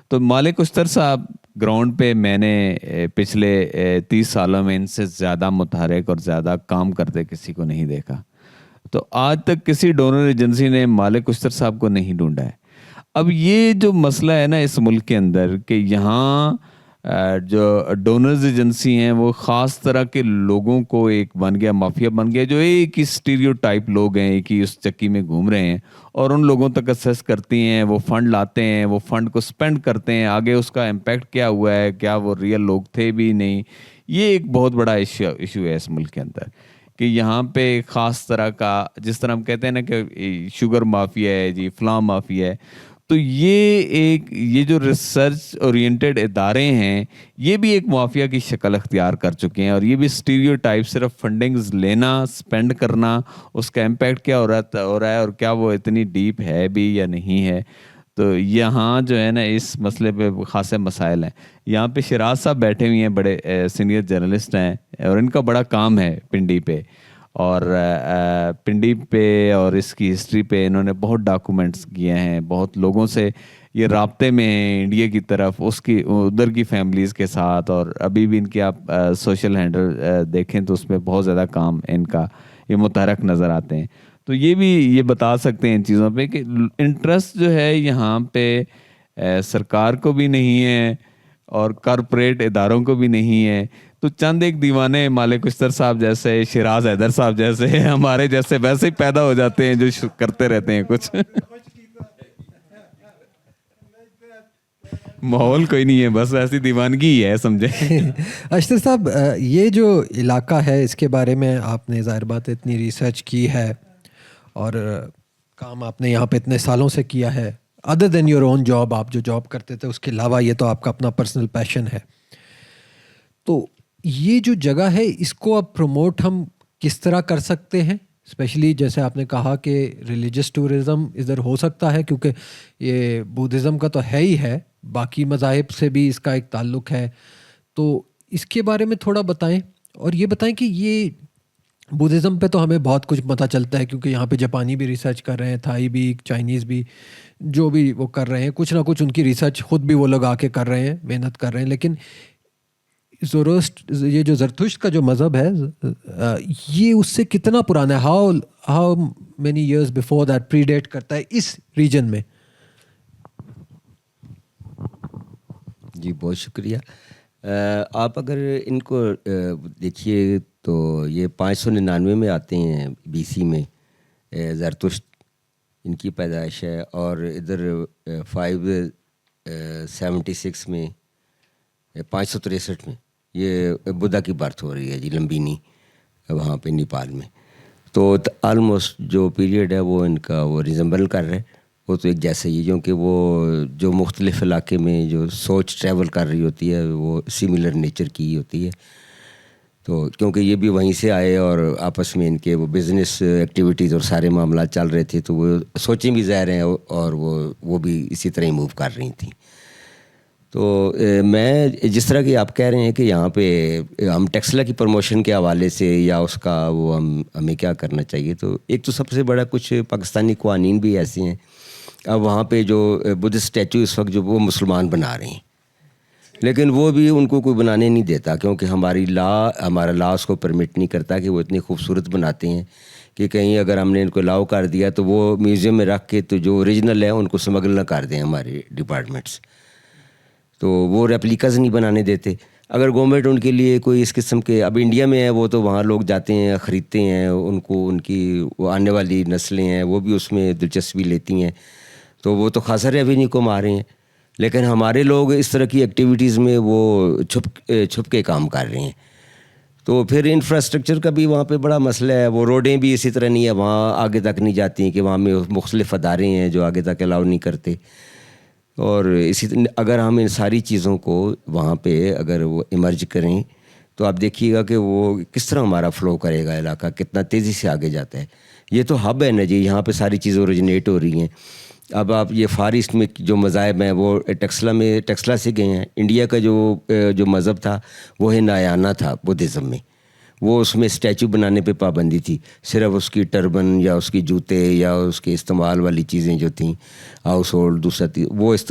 تو مالک اشتر صاحب گراؤنڈ پہ میں نے پچھلے 30 سالوں میں ان سے زیادہ متحرک اور زیادہ کام کرتے کسی کو نہیں دیکھا. تو آج تک کسی ڈونر ایجنسی نے مالک اشتر صاحب کو نہیں ڈھونڈا ہے. اب یہ جو مسئلہ ہے نا اس ملک کے اندر کہ یہاں جو ڈونرز ایجنسی ہیں وہ خاص طرح کے لوگوں کو ایک بن گیا، مافیا بن گیا، جو ایک ہی اسٹیریو ٹائپ لوگ ہیں، ایک ہی اس چکی میں گھوم رہے ہیں اور ان لوگوں تک ایکسیس کرتی ہیں. وہ فنڈ لاتے ہیں، وہ فنڈ کو سپینڈ کرتے ہیں، آگے اس کا امپیکٹ کیا ہوا ہے، کیا وہ ریئل لوگ تھے بھی نہیں. یہ ایک بہت بڑا ایشو ہے اس ملک کے اندر کہ یہاں پہ خاص طرح کا، جس طرح ہم کہتے ہیں نا کہ شوگر مافیا ہے جی، فلاں مافیا ہے. تو یہ جو ریسرچ اورینٹڈ ادارے ہیں یہ بھی ایک مافیا کی شکل اختیار کر چکے ہیں، اور یہ بھی اسٹیریو ٹائپ، صرف فنڈنگز لینا، سپینڈ کرنا، اس کا امپیکٹ کیا ہو رہا ہے اور کیا وہ اتنی ڈیپ ہے بھی یا نہیں ہے. تو یہاں جو ہے نا اس مسئلے پہ خاصے مسائل ہیں. یہاں پہ شراز صاحب بیٹھے ہوئے ہیں، بڑے سینئر جرنلسٹ ہیں، اور ان کا بڑا کام ہے پنڈی پہ، اور پنڈی پہ اور اس کی ہسٹری پہ انہوں نے بہت ڈاکومنٹس کیے ہیں، بہت لوگوں سے یہ رابطے میں ہیں انڈیا کی طرف، اس کی ادھر کی فیملیز کے ساتھ. اور ابھی بھی ان کے آپ سوشل ہینڈل دیکھیں تو اس میں بہت زیادہ کام ان کا یہ متحرک نظر آتے ہیں. تو یہ بھی یہ بتا سکتے ہیں ان چیزوں پہ کہ انٹرسٹ جو ہے یہاں پہ سرکار کو بھی نہیں ہے اور کارپوریٹ اداروں کو بھی نہیں ہے. تو چند ایک دیوانے مالک اشتر صاحب جیسے, شیراز حیدر صاحب جیسے, ہمارے جیسے ویسے ہی پیدا ہو جاتے ہیں جو کرتے رہتے ہیں کچھ. ماحول کوئی نہیں ہے, بس ایسی دیوانگی ہی ہے سمجھیں. اشتر صاحب, یہ جو علاقہ ہے اس کے بارے میں آپ نے ظاہر بات اتنی ریسرچ کی ہے اور کام آپ نے یہاں پہ اتنے سالوں سے کیا ہے, other than your own job, آپ جو جاب کرتے تھے اس کے علاوہ یہ تو آپ کا اپنا پرسنل پیشن ہے. تو یہ جو جگہ ہے اس کو اب پروموٹ ہم کس طرح کر سکتے ہیں؟ اسپیشلی جیسے آپ نے کہا کہ ریلیجس ٹورزم ادھر ہو سکتا ہے کیونکہ یہ بودھزم کا تو ہے ہی ہے, باقی مذاہب سے بھی اس کا ایک تعلق ہے. تو اس کے بارے میں تھوڑا بتائیں, اور یہ بتائیں کہ یہ بودھزم پہ تو ہمیں بہت کچھ پتہ چلتا ہے کیونکہ یہاں پہ جاپانی بھی ریسرچ کر رہے ہیں, تھائی بھی, چائنیز بھی, جو بھی وہ کر رہے ہیں, کچھ نہ کچھ ان کی ریسرچ خود بھی وہ لوگ آ کے کر رہے ہیں, محنت کر رہے ہیں. لیکن یہ جو زرتشت کا جو مذہب ہے یہ اس سے کتنا پرانا ہے؟ How many years before that predate کرتا ہے اس ریجن میں؟ جی بہت شکریہ. آپ اگر ان کو دیکھیے تو یہ 599 میں آتے ہیں BC میں زرتشت ان کی پیدائش ہے, اور ادھر 576 میں 563 میں یہ بدھا کی برتھ ہو رہی ہے جی, لمبینی وہاں پہ نیپال میں. تو آلموسٹ جو پیریڈ ہے وہ ان کا وہ ریزمبل کر رہے, وہ تو ایک جیسے ہی, کیونکہ وہ جو مختلف علاقے میں جو سوچ ٹریول کر رہی ہوتی ہے وہ سملر نیچر کی ہوتی ہے. تو کیونکہ یہ بھی وہیں سے آئے اور آپس میں ان کے وہ بزنس ایکٹیویٹیز اور سارے معاملات چل رہے تھے, تو وہ سوچیں بھی ظاہر ہیں اور وہ بھی اسی طرح ہی موو کر رہی تھیں. تو میں جس طرح کہ آپ کہہ رہے ہیں کہ یہاں پہ ہم ٹیکسلا کی پروموشن کے حوالے سے یا اس کا وہ ہمیں کیا کرنا چاہیے, تو ایک تو سب سے بڑا کچھ پاکستانی قوانین بھی ایسے ہیں. اب وہاں پہ جو بدھسٹ اسٹیچو اس وقت جو وہ مسلمان بنا رہے ہیں, لیکن وہ بھی ان کو کوئی بنانے نہیں دیتا کیونکہ ہمارا لا اس کو پرمٹ نہیں کرتا کہ وہ اتنی خوبصورت بناتے ہیں کہ کہیں اگر ہم نے ان کو الاؤ کر دیا تو وہ میوزیم میں رکھ کے تو جو اوریجنل ہے ان کو اسمگل نہ کر دیں ہمارے ڈپارٹمنٹس. تو وہ ریپلیکاز نہیں بنانے دیتے. اگر گورنمنٹ ان کے لیے کوئی اس قسم کے, اب انڈیا میں ہے وہ تو وہاں لوگ جاتے ہیں خریدتے ہیں, ان کو ان کی وہ آنے والی نسلیں ہیں وہ بھی اس میں دلچسپی لیتی ہیں, تو وہ تو خاصا ریونیو کو مارے ہیں. لیکن ہمارے لوگ اس طرح کی ایکٹیویٹیز میں وہ چھپ کے کام کر رہے ہیں. تو پھر انفراسٹرکچر کا بھی وہاں پہ بڑا مسئلہ ہے. وہ روڈیں بھی اسی طرح نہیں ہے, وہاں آگے تک نہیں جاتی ہیں کہ وہاں میں مختلف ادارے ہیں جو آگے تک الاؤ نہیں کرتے. اور اسی اگر ہم ان ساری چیزوں کو وہاں پہ اگر وہ ایمرج کریں تو آپ دیکھیے گا کہ وہ کس طرح ہمارا فلو کرے گا, علاقہ کتنا تیزی سے آگے جاتا ہے. یہ تو ہب ہے نا جی, یہاں پہ ساری چیزیں اوریجنیٹ ہو رہی ہیں. اب آپ یہ فار ایسٹ میں جو مذاہب ہیں وہ ٹیکسلا سے گئے ہیں. انڈیا کا جو مذہب تھا وہ ہنایانا تھا بدھزم میں, وہ اس میں اسٹیچو بنانے پہ پابندی تھی, صرف اس کی ٹربن یا اس کی جوتے یا اس کے استعمال والی چیزیں جو تھیں ہاؤس ہولڈ دوسرا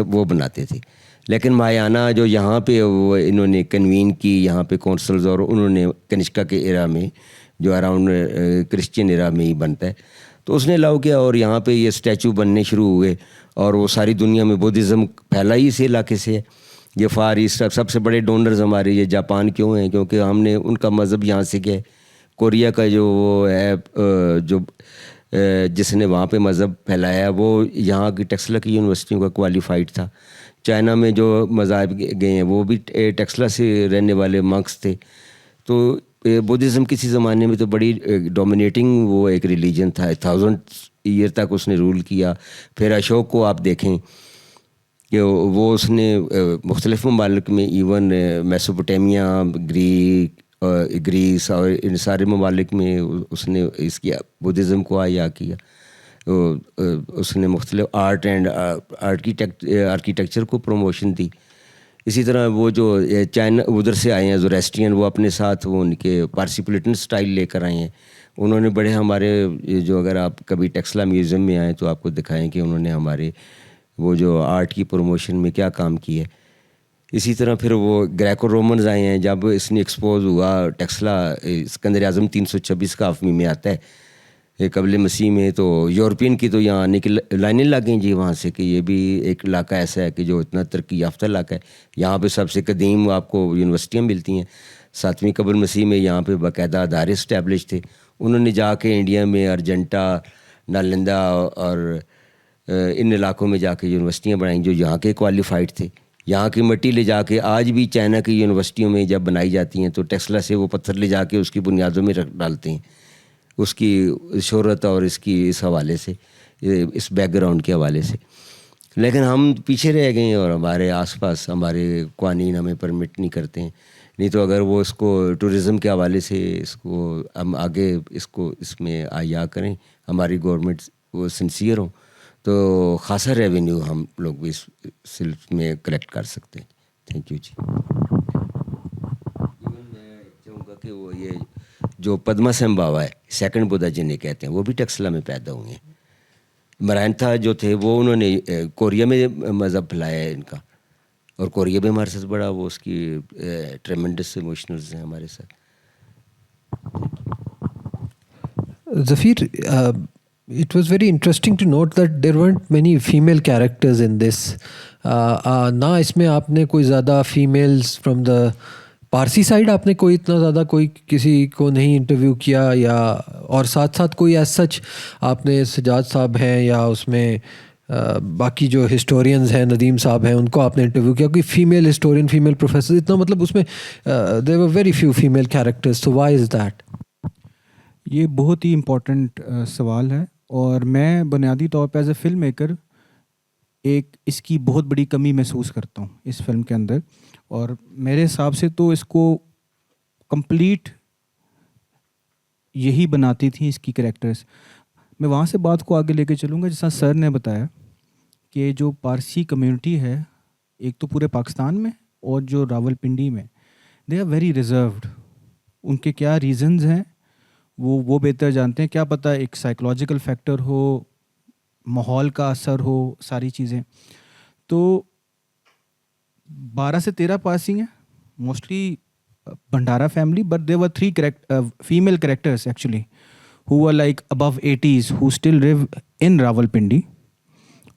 وہ بناتے تھے. لیکن مہایانا جو یہاں پہ وہ انہوں نے کنوین کی یہاں پہ کونسلز, اور انہوں نے کنشکا کے ایرا میں جو اراؤنڈ کرسچین ایرا میں ہی بنتا ہے تو اس نے الاؤ کیا, اور یہاں پہ یہ اسٹیچو بننے شروع ہوئے اور وہ ساری دنیا میں بدھزم پھیلا ہی اس علاقے سے ہے. یہ فار ایسٹ سب سے بڑے ڈونرز ہمارے یہ جاپان کیوں ہیں, کیونکہ ہم نے ان کا مذہب یہاں سے گئے. کوریا کا جو وہ ہے جو جس نے وہاں پہ مذہب پھیلایا وہ یہاں کی ٹیکسلا کی یونیورسٹیوں کا کوالیفائڈ تھا. چائنا میں جو مذاہب گئے ہیں وہ بھی ٹیکسلا سے رہنے والے منکس تھے. تو بدھزم کسی زمانے میں تو بڑی ڈومینیٹنگ وہ ایک ریلیجن تھا, 1000 ایئر تک اس نے رول کیا. پھر اشوک کو آپ دیکھیں کہ وہ اس نے مختلف ممالک میں ایون میسوپوٹیمیا, گریس اور ان سارے ممالک میں اس نے اس کی بدھزم کو آیا کیا. اس نے مختلف آرٹ اینڈ آرکیٹیکچر کو پروموشن دی. اسی طرح وہ جو چائنا ادھر سے آئے ہیں زوریسٹرین, وہ اپنے ساتھ وہ ان کے پارسیپلیٹن سٹائل لے کر آئے ہیں. انہوں نے بڑے ہمارے جو اگر آپ کبھی ٹیکسلا میوزیم میں آئیں تو آپ کو دکھائیں کہ انہوں نے ہمارے وہ جو آرٹ کی پروموشن میں کیا کام کی ہے. اسی طرح پھر وہ گریکو رومنز آئے ہیں. جب اس نے ایکسپوز ہوا ٹیکسلا, اسکندر اعظم 326 کا افمی میں آتا ہے قبل مسیح میں تو یورپین کی تو یہاں آنے کی لائنیں لگ گئیں جی وہاں سے کہ یہ بھی ایک علاقہ ایسا ہے کہ جو اتنا ترقی یافتہ علاقہ ہے. یہاں پہ سب سے قدیم آپ کو یونیورسٹیاں ملتی ہیں. 7ویں قبل مسیح میں یہاں پہ باقاعدہ ادارے اسٹیبلش تھے. انہوں نے جا کے انڈیا میں ارجنٹا، نالندہ اور ان علاقوں میں جا کے یونیورسٹیاں بنائیں جو یہاں کے کوالیفائڈ تھے. یہاں کی مٹی لے جا کے آج بھی چائنا کی یونیورسٹیوں میں جب بنائی جاتی ہیں تو ٹیکسلا سے وہ پتھر لے جا کے اس کی بنیادوں میں رکھ ڈالتے ہیں. اس کی شہرت اور اس حوالے سے، اس بیک گراؤنڈ کے حوالے سے. لیکن ہم پیچھے رہ گئے ہیں اور ہمارے آس پاس ہمارے قوانین ہمیں پرمٹ نہیں کرتے ہیں. نہیں تو اگر وہ اس کو ٹورزم کے حوالے سے اس کو ہم آگے اس میں آیا کریں، ہماری گورنمنٹ وہ سنسیئر ہوں تو خاصا ریونیو ہم لوگ بھی اس سلسلے میں کلیکٹ کر سکتے ہیں. تھینک یو جی. میں چاہوں گا کہ وہ یہ جو پدما سمبھاوا ہے، سیکنڈ بدھا جنہیں کہتے ہیں، وہ بھی ٹیکسلا میں پیدا ہوئے ہیں. مرائنتھا جو تھے وہ انہوں نے کوریا میں مذہب پھیلایا ہے ان کا، اور کوریا بھی ہمارے ساتھ بڑا وہ اس کی ٹریمنڈس ایموشنلز ہیں ہمارے ساتھ. Zafir, it was very interesting to note that there weren't many female characters in this. نہ اس میں آپ نے کوئی زیادہ females from the Parsi side آپ نے کوئی اتنا زیادہ کوئی کسی کو نہیں انٹرویو کیا، یا اور ساتھ ساتھ کوئی ایز سچ آپ نے سجاد صاحب ہیں یا اس میں باقی جو ہسٹورینز ہیں ندیم صاحب ہیں ان کو آپ نے انٹرویو کیا؟ کوئی فیمیل ہسٹورین، فیمیل پروفیسر اتنا مطلب اس میں there were very few female characters, so why is that? یہ بہت ہی امپورٹنٹ سوال ہے، اور میں بنیادی طور پہ ایز اے فلم میکر ایک اس کی بہت بڑی کمی محسوس کرتا ہوں اس فلم کے اندر. اور میرے حساب سے تو اس کو کمپلیٹ یہی بناتی تھیں اس کی کریکٹرز. میں وہاں سے بات کو آگے لے کے چلوں گا جیسا سر نے بتایا کہ جو پارسی کمیونٹی ہے ایک تو پورے پاکستان میں اور جو راول پنڈی میں، دے آر ویری ریزروڈ. ان کے کیا ریزنز ہیں وہ بہتر جانتے ہیں. کیا پتہ ایک سائیکولوجیکل فیکٹر ہو، ماحول کا اثر ہو، ساری چیزیں. تو 12 سے 13 پارسی ہیں mostly Bhandara family, but they were 3 female characters actually who are like above 80s who still live in Rawalpindi,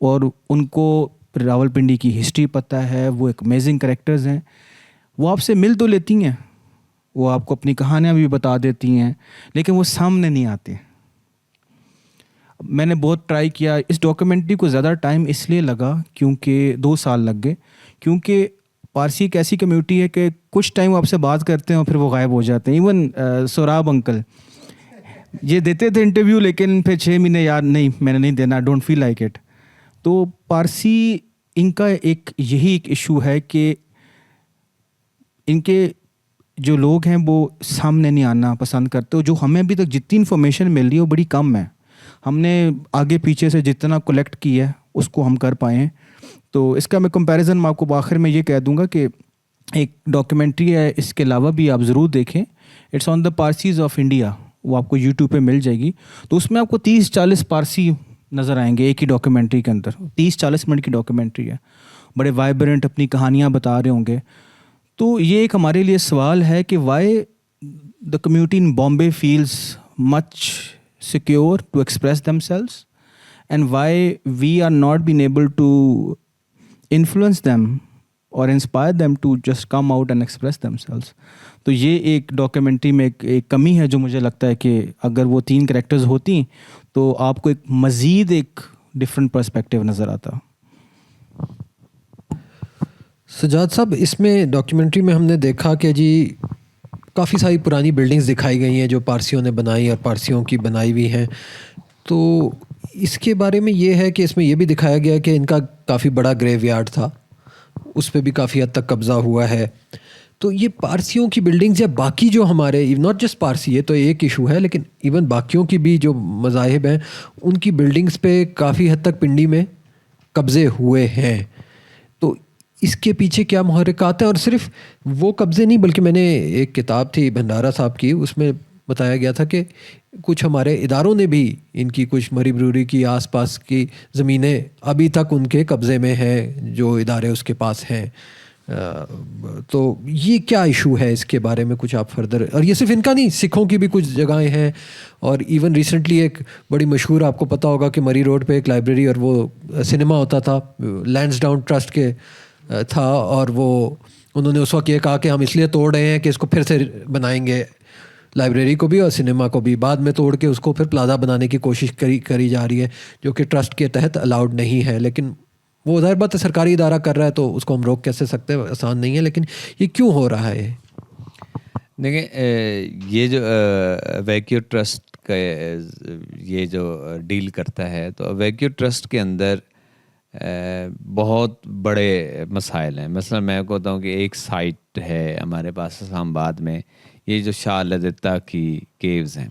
اور ان کو راولپنڈی کی ہسٹری پتہ ہے. وہ ایک امیزنگ کریکٹرز ہیں. وہ آپ سے مل تو لیتی ہیں، وہ آپ کو اپنی کہانیاں بھی بتا دیتی ہیں، لیکن وہ سامنے نہیں آتے. میں نے بہت ٹرائی کیا. اس ڈاکیومنٹری کو زیادہ ٹائم اس لیے لگا کیونکہ 2 سال لگ گئے، کیونکہ پارسی ایک ایسی کمیونٹی ہے کہ کچھ ٹائم آپ سے بات کرتے ہیں اور پھر وہ غائب ہو جاتے ہیں. ایون سوراب انکل یہ دیتے تھے انٹرویو، لیکن پھر 6 مہینے یار نہیں میں نے نہیں دینا، ڈونٹ فیل لائک اٹ. تو پارسی ان کا یہی ایک ایشو ہے کہ ان کے جو لوگ ہیں وہ سامنے نہیں آنا پسند کرتے. جو ہمیں ابھی تک جتنی انفارمیشن مل رہی ہے وہ بڑی کم ہے. ہم نے آگے پیچھے سے جتنا کلیکٹ کیا ہے اس کو ہم کر پائے ہیں. تو اس کا میں کمپیریزن میں آپ کو آخر میں یہ کہہ دوں گا کہ ایک ڈاکیومنٹری ہے، اس کے علاوہ بھی آپ ضرور دیکھیں، it's on the Parsis of India. وہ آپ کو یوٹیوب پہ مل جائے گی. تو اس میں آپ کو 30-40 پارسی نظر آئیں گے ایک ہی ڈاکیومنٹری کے اندر. 30-40 منٹ کی ڈاکیومنٹری ہے، بڑے وائبرنٹ اپنی کہانیاں بتا رہے ہوں گے. تو یہ ایک ہمارے لیے سوال ہے کہ why the community in Bombay feels much secure to express themselves and why we are not been able to influence them اور inspire them to just come out and express themselves. تو یہ ایک ڈاکیومنٹری میں ایک کمی ہے جو مجھے لگتا ہے کہ اگر وہ 3 کریکٹرز ہوتی تو آپ کو ایک مزید ایک ڈفرینٹ پرسپیکٹیو نظر آتا. سجاد صاحب، اس میں ڈاکیومنٹری میں ہم نے دیکھا کہ جی کافی ساری پرانی بلڈنگز دکھائی گئی ہیں جو پارسیوں نے بنائی اور پارسیوں کی بنائی ہوئی ہیں. تو اس کے بارے میں یہ ہے کہ اس میں یہ بھی دکھایا گیا کہ ان کا کافی بڑا گریو یارڈ تھا، اس پہ بھی کافی حد تک قبضہ ہوا ہے. تو یہ پارسیوں کی بلڈنگز یا باقی جو ہمارے ناٹ جسٹ پارسی، یہ تو ایک ایشو ہے، لیکن ایون باقیوں کی بھی جو مذاہب ہیں ان کی بلڈنگز پہ کافی حد تک پنڈی میں قبضے ہوئے ہیں. تو اس کے پیچھے کیا محرکات ہیں؟ اور صرف وہ قبضے نہیں، بلکہ میں نے ایک کتاب تھی بھنڈارا صاحب کی، اس میں بتایا گیا تھا کہ کچھ ہمارے اداروں نے بھی ان کی کچھ مری بروری کی آس پاس کی زمینیں ابھی تک ان کے قبضے میں ہیں جو ادارے اس کے پاس ہیں. تو یہ کیا ایشو ہے, اس کے بارے میں کچھ آپ فردر, اور یہ صرف ان کا نہیں, سکھوں کی بھی کچھ جگہیں ہیں, اور ایون ریسنٹلی ایک بڑی مشہور, آپ کو پتہ ہوگا کہ مری روڈ پہ ایک لائبریری اور وہ سنیما ہوتا تھا, لینڈس ڈاؤن ٹرسٹ کے تھا, اور وہ انہوں نے اس وقت یہ کہا کہ ہم اس لیے توڑ رہے ہیں کہ اس کو پھر سے بنائیں گے, لائبریری کو بھی اور سنیما کو بھی, بعد میں توڑ کے اس کو پھر پلازا بنانے کی کوشش کری جا رہی ہے, جو کہ ٹرسٹ کے تحت الاؤڈ نہیں ہے. لیکن وہ ظاہر بات ہے سرکاری ادارہ کر رہا ہے تو اس کو ہم روک کیسے سکتے ہیں, آسان نہیں ہے. لیکن یہ کیوں ہو رہا ہے؟ دیکھیں, یہ جو ویکیو ٹرسٹ کا یہ جو ڈیل کرتا ہے, تو ویکیو ٹرسٹ کے اندر بہت بڑے مسائل ہیں. مثلا میں کو بتاؤں کہ ایک سائٹ ہے ہمارے پاس اسلام آباد میں, یہ جو شاہ لدتا کی کیوز ہیں,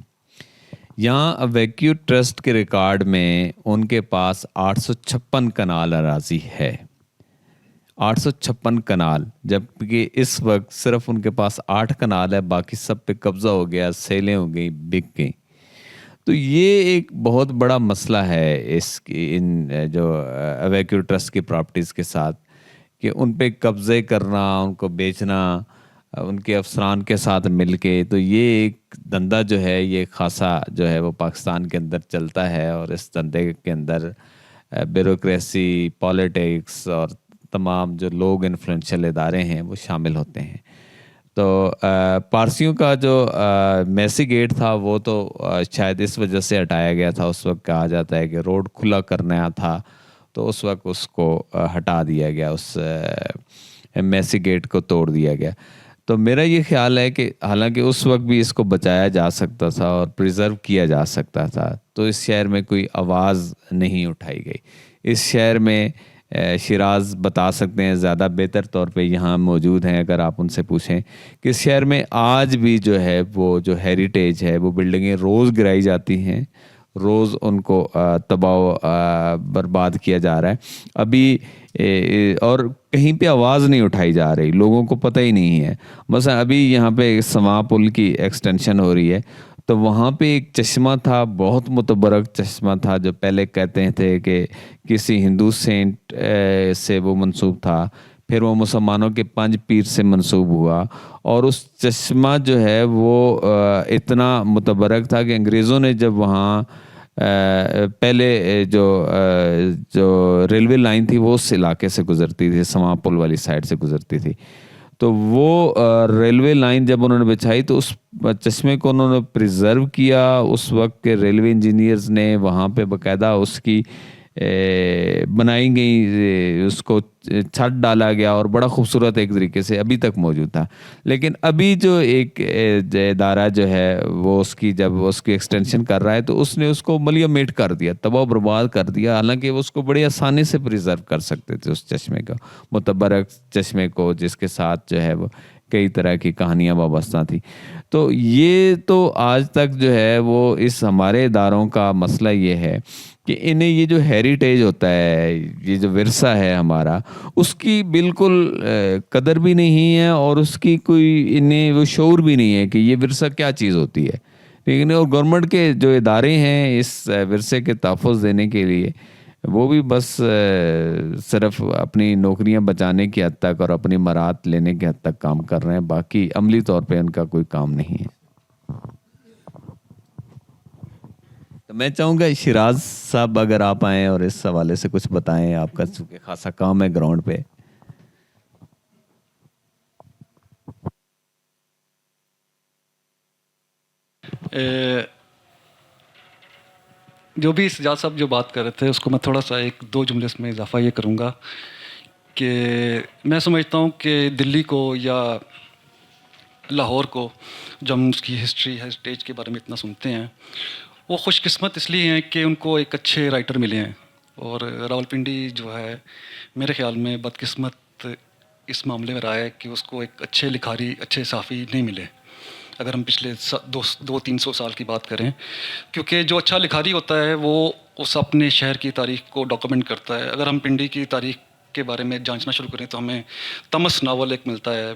یہاں ویکیو ٹرسٹ کے ریکارڈ میں ان کے پاس 856 کنال اراضی ہے, 856 کنال, جبکہ اس وقت صرف ان کے پاس 8 کنال ہے, باقی سب پہ قبضہ ہو گیا, سیلیں ہو گئی, بک گئیں. تو یہ ایک بہت بڑا مسئلہ ہے اس کی, ان جو ویکیو ٹرسٹ کی پراپرٹیز کے ساتھ, کہ ان پہ قبضے کرنا, ان کو بیچنا ان کے افسران کے ساتھ مل کے. تو یہ ایک دھندا جو ہے, یہ خاصا جو ہے وہ پاکستان کے اندر چلتا ہے, اور اس دھندے کے اندر بیوروکریسی, پالیٹکس اور تمام جو لوگ انفلوئنشل ادارے ہیں وہ شامل ہوتے ہیں. تو پارسیوں کا جو میسی گیٹ تھا وہ تو شاید اس وجہ سے ہٹایا گیا تھا, اس وقت کہا جاتا ہے کہ روڈ کھلا کرنا تھا, تو اس وقت اس کو ہٹا دیا گیا, اس میسی گیٹ کو توڑ دیا گیا. تو میرا یہ خیال ہے کہ حالانکہ اس وقت بھی اس کو بچایا جا سکتا تھا اور پریزرو کیا جا سکتا تھا, تو اس شہر میں کوئی آواز نہیں اٹھائی گئی. اس شہر میں شیراز بتا سکتے ہیں زیادہ بہتر طور پہ, یہاں موجود ہیں, اگر آپ ان سے پوچھیں کہ اس شہر میں آج بھی جو ہے وہ جو ہیریٹیج ہے, وہ بلڈنگیں روز گرائی جاتی ہیں, روز ان کو تباہ و برباد کیا جا رہا ہے ابھی, اور کہیں پہ آواز نہیں اٹھائی جا رہی, لوگوں کو پتہ ہی نہیں ہے. مثلا ابھی یہاں پہ سما پل کی ایکسٹینشن ہو رہی ہے, تو وہاں پہ ایک چشمہ تھا, بہت متبرک چشمہ تھا, جو پہلے کہتے تھے کہ کسی ہندو سینٹ سے وہ منسوب تھا, پھر وہ مسلمانوں کے 5 پیر سے منسوب ہوا, اور اس چشمہ جو ہے وہ اتنا متبرک تھا کہ انگریزوں نے جب وہاں پہلے جو ریلوے لائن تھی وہ اس علاقے سے گزرتی تھی, سما پل والی سائڈ سے گزرتی تھی, تو وہ ریلوے لائن جب انہوں نے بچھائی تو اس چشمے کو انہوں نے پریزرو کیا. اس وقت کے ریلوے انجینئرز نے وہاں پہ باقاعدہ اس کی بنائی گئی, اس کو چھت ڈالا گیا, اور بڑا خوبصورت ایک طریقے سے ابھی تک موجود تھا. لیکن ابھی جو ایک ادارہ جو ہے وہ اس کی جب اس کی ایکسٹینشن کر رہا ہے, تو اس نے اس کو ملیمیٹ کر دیا, تباہ و برباد کر دیا, حالانکہ وہ اس کو بڑی آسانی سے پریزرو کر سکتے تھے, اس چشمے کو, متبرک چشمے کو, جس کے ساتھ جو ہے وہ کئی طرح کی کہانیاں وابستہ تھیں. تو یہ تو آج تک جو ہے وہ اس ہمارے اداروں کا مسئلہ یہ ہے کہ انہیں یہ جو ہیریٹیج ہوتا ہے, یہ جو ورثہ ہے ہمارا, اس کی بالکل قدر بھی نہیں ہے, اور اس کی کوئی انہیں وہ شعور بھی نہیں ہے کہ یہ ورثہ کیا چیز ہوتی ہے. لیکن اور گورنمنٹ کے جو ادارے ہیں اس ورثے کے تحفظ دینے کے لیے, وہ بھی بس صرف اپنی نوکریاں بچانے کی حد تک اور اپنی مراعات لینے کی حد تک کام کر رہے ہیں, باقی عملی طور پہ ان کا کوئی کام نہیں ہے. تو میں چاہوں گا شیراز صاحب اگر آپ آئیں اور اس حوالے سے کچھ بتائیں, آپ کا چونکہ خاصا کام ہے گراؤنڈ پہ. جو بھی سجاد صاحب جو بات کر رہے تھے اس کو میں تھوڑا سا 1-2 جملے اس میں اضافہ یہ کروں گا کہ میں سمجھتا ہوں کہ دلی کو یا لاہور کو جو ہم اس کی ہسٹری ہیریٹیج کے بارے میں اتنا سنتے ہیں, وہ خوش قسمت اس لیے ہیں کہ ان کو ایک اچھے رائٹر ملے ہیں, اور راولپنڈی جو ہے میرے خیال میں بدقسمت اس معاملے میں رہا ہے کہ اس کو ایک اچھے لکھاری, اچھے صحافی نہیں ملے, اگر ہم پچھلے 200-300 سال کی بات کریں. کیونکہ جو اچھا لکھاری ہوتا ہے وہ اس اپنے شہر کی تاریخ کو ڈاکومنٹ کرتا ہے. اگر ہم پنڈی کی تاریخ کے بارے میں جانچنا شروع کریں تو ہمیں تمس ناول ایک ملتا ہے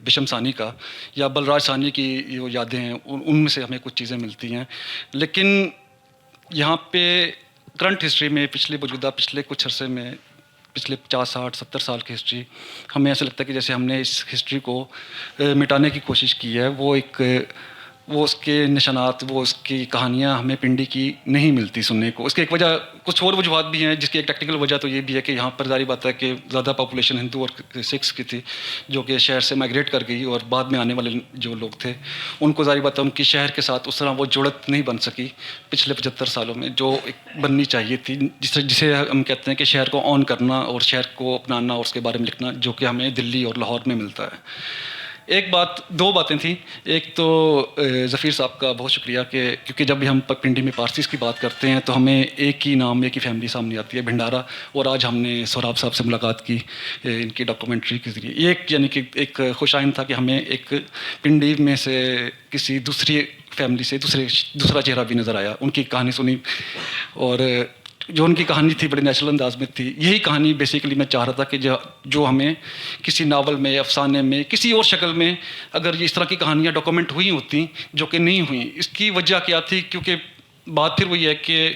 بشم ثانی کا, یا بلراج ثانی کی جو یادیں ہیں ان میں سے ہمیں کچھ چیزیں ملتی ہیں. لیکن یہاں پہ کرنٹ ہسٹری میں پچھلے کچھ عرصے میں پچھلے 50 60 70 سال کی ہسٹری، ہمیں ایسا لگتا ہے کہ جیسے ہم نے اس ہسٹری کو مٹانے کی کوشش کی ہے. وہ اس کے نشانات، وہ اس کی کہانیاں ہمیں پنڈی کی نہیں ملتی سننے کو. اس کی ایک وجہ، کچھ اور وجوہات بھی ہیں، جس کی ایک ٹیکنیکل وجہ تو یہ بھی ہے کہ یہاں پر ظاہری بات ہے کہ زیادہ پاپولیشن ہندو اور سکھس کی تھی، جو کہ شہر سے مائگریٹ کر گئی، اور بعد میں آنے والے جو لوگ تھے ان کو ظاہری بات ہے ان کی شہر کے ساتھ اس طرح وہ جڑت نہیں بن سکی پچھلے 75 سالوں میں، جو ایک بننی چاہیے تھی، جسے ہم کہتے ہیں کہ شہر کو آن کرنا اور شہر کو اپنانا اور اس کے بارے میں لکھنا، جو کہ ہمیں دلی اور لاہور میں ملتا ہے. دو باتیں تھیں. ایک تو ظفیر صاحب کا بہت شکریہ کہ کیونکہ جب بھی ہم پنڈی میں پارسیز کی بات کرتے ہیں تو ہمیں ایک ہی نام، ایک ہی فیملی سامنے آتی ہے، بھنڈارا. اور آج ہم نے سہراب صاحب سے ملاقات کی ان کی ڈاکومنٹری کے ذریعے. یہ ایک یعنی کہ ایک خوش آئند تھا کہ ہمیں ایک پنڈی میں سے کسی دوسری فیملی سے دوسرا چہرہ بھی نظر آیا، ان کی کہانی سنی، اور جو ان کی کہانی تھی بڑے نیچرل انداز میں تھی. یہی کہانی بیسیکلی میں چاہ رہا تھا کہ جو ہمیں کسی ناول میں، افسانے میں، کسی اور شکل میں اگر یہ اس طرح کی کہانیاں ڈاکومنٹ ہوئی ہوتی جو کہ نہیں ہوئیں. اس کی وجہ کیا تھی؟ کیونکہ بات پھر وہی ہے کہ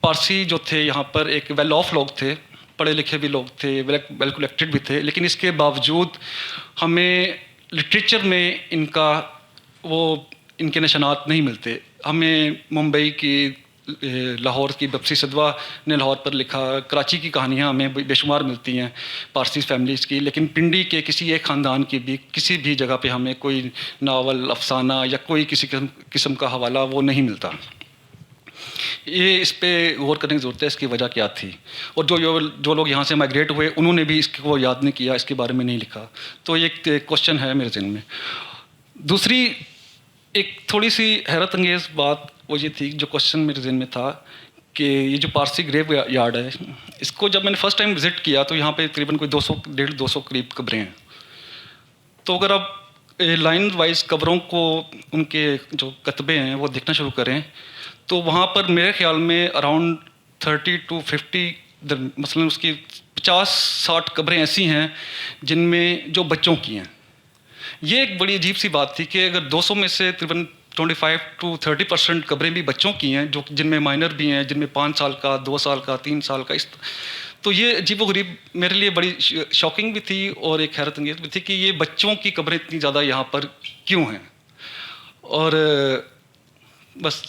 پارسی جو تھے یہاں پر ایک ویل آف لوگ تھے، پڑھے لکھے بھی لوگ تھے، ویل کلیکٹڈ بھی تھے، لیکن اس کے باوجود ہمیں لٹریچر میں ان کے نشانات نہیں ملتے. ہمیں ممبئی کی، لاہور کی بپسی سدوا نے لاہور پر لکھا، کراچی کی کہانیاں ہمیں بے شمار ملتی ہیں پارسی فیملیز کی، لیکن پنڈی کے کسی ایک خاندان کی بھی کسی بھی جگہ پہ ہمیں کوئی ناول، افسانہ یا کوئی کسی قسم کا حوالہ وہ نہیں ملتا. یہ اس پہ غور کرنے کی ضرورت ہے، اس کی وجہ کیا تھی. اور جو لوگ یہاں سے مائگریٹ ہوئے انہوں نے بھی اس کو یاد نہیں کیا، اس کے بارے میں نہیں لکھا. تو یہ ایک کوشچن ہے میرے ذہن میں. دوسری ایک تھوڑی سی حیرت انگیز بات وہ یہ تھی، جو کوشچن میرے ذہن میں تھا، کہ یہ جو پارسی گریو یارڈ ہے، اس کو جب میں نے فرسٹ ٹائم وزٹ کیا تو یہاں پہ تقریباً کوئی 200 قریب قبریں ہیں. تو اگر آپ لائن وائز قبروں کو، ان کے جو کتبے ہیں وہ دیکھنا شروع کریں تو وہاں پر میرے خیال میں اراؤنڈ 30 to 50 مثلاً اس کی 50-60 قبریں ایسی ہیں جن میں جو بچوں کی ہیں. یہ ایک بڑی عجیب سی بات تھی کہ اگر 200 میں سے تقریباً 25 to 30% قبریں بھی بچوں کی ہیں، جن میں مائنر بھی ہیں، جن میں 5 سال کا، 2 سال کا، 3 سال کا. تو یہ عجیب و غریب میرے لیے بڑی شاکنگ بھی تھی اور ایک حیرت انگیز بھی تھی کہ یہ بچوں کی قبریں اتنی زیادہ یہاں پر کیوں ہیں. اور بس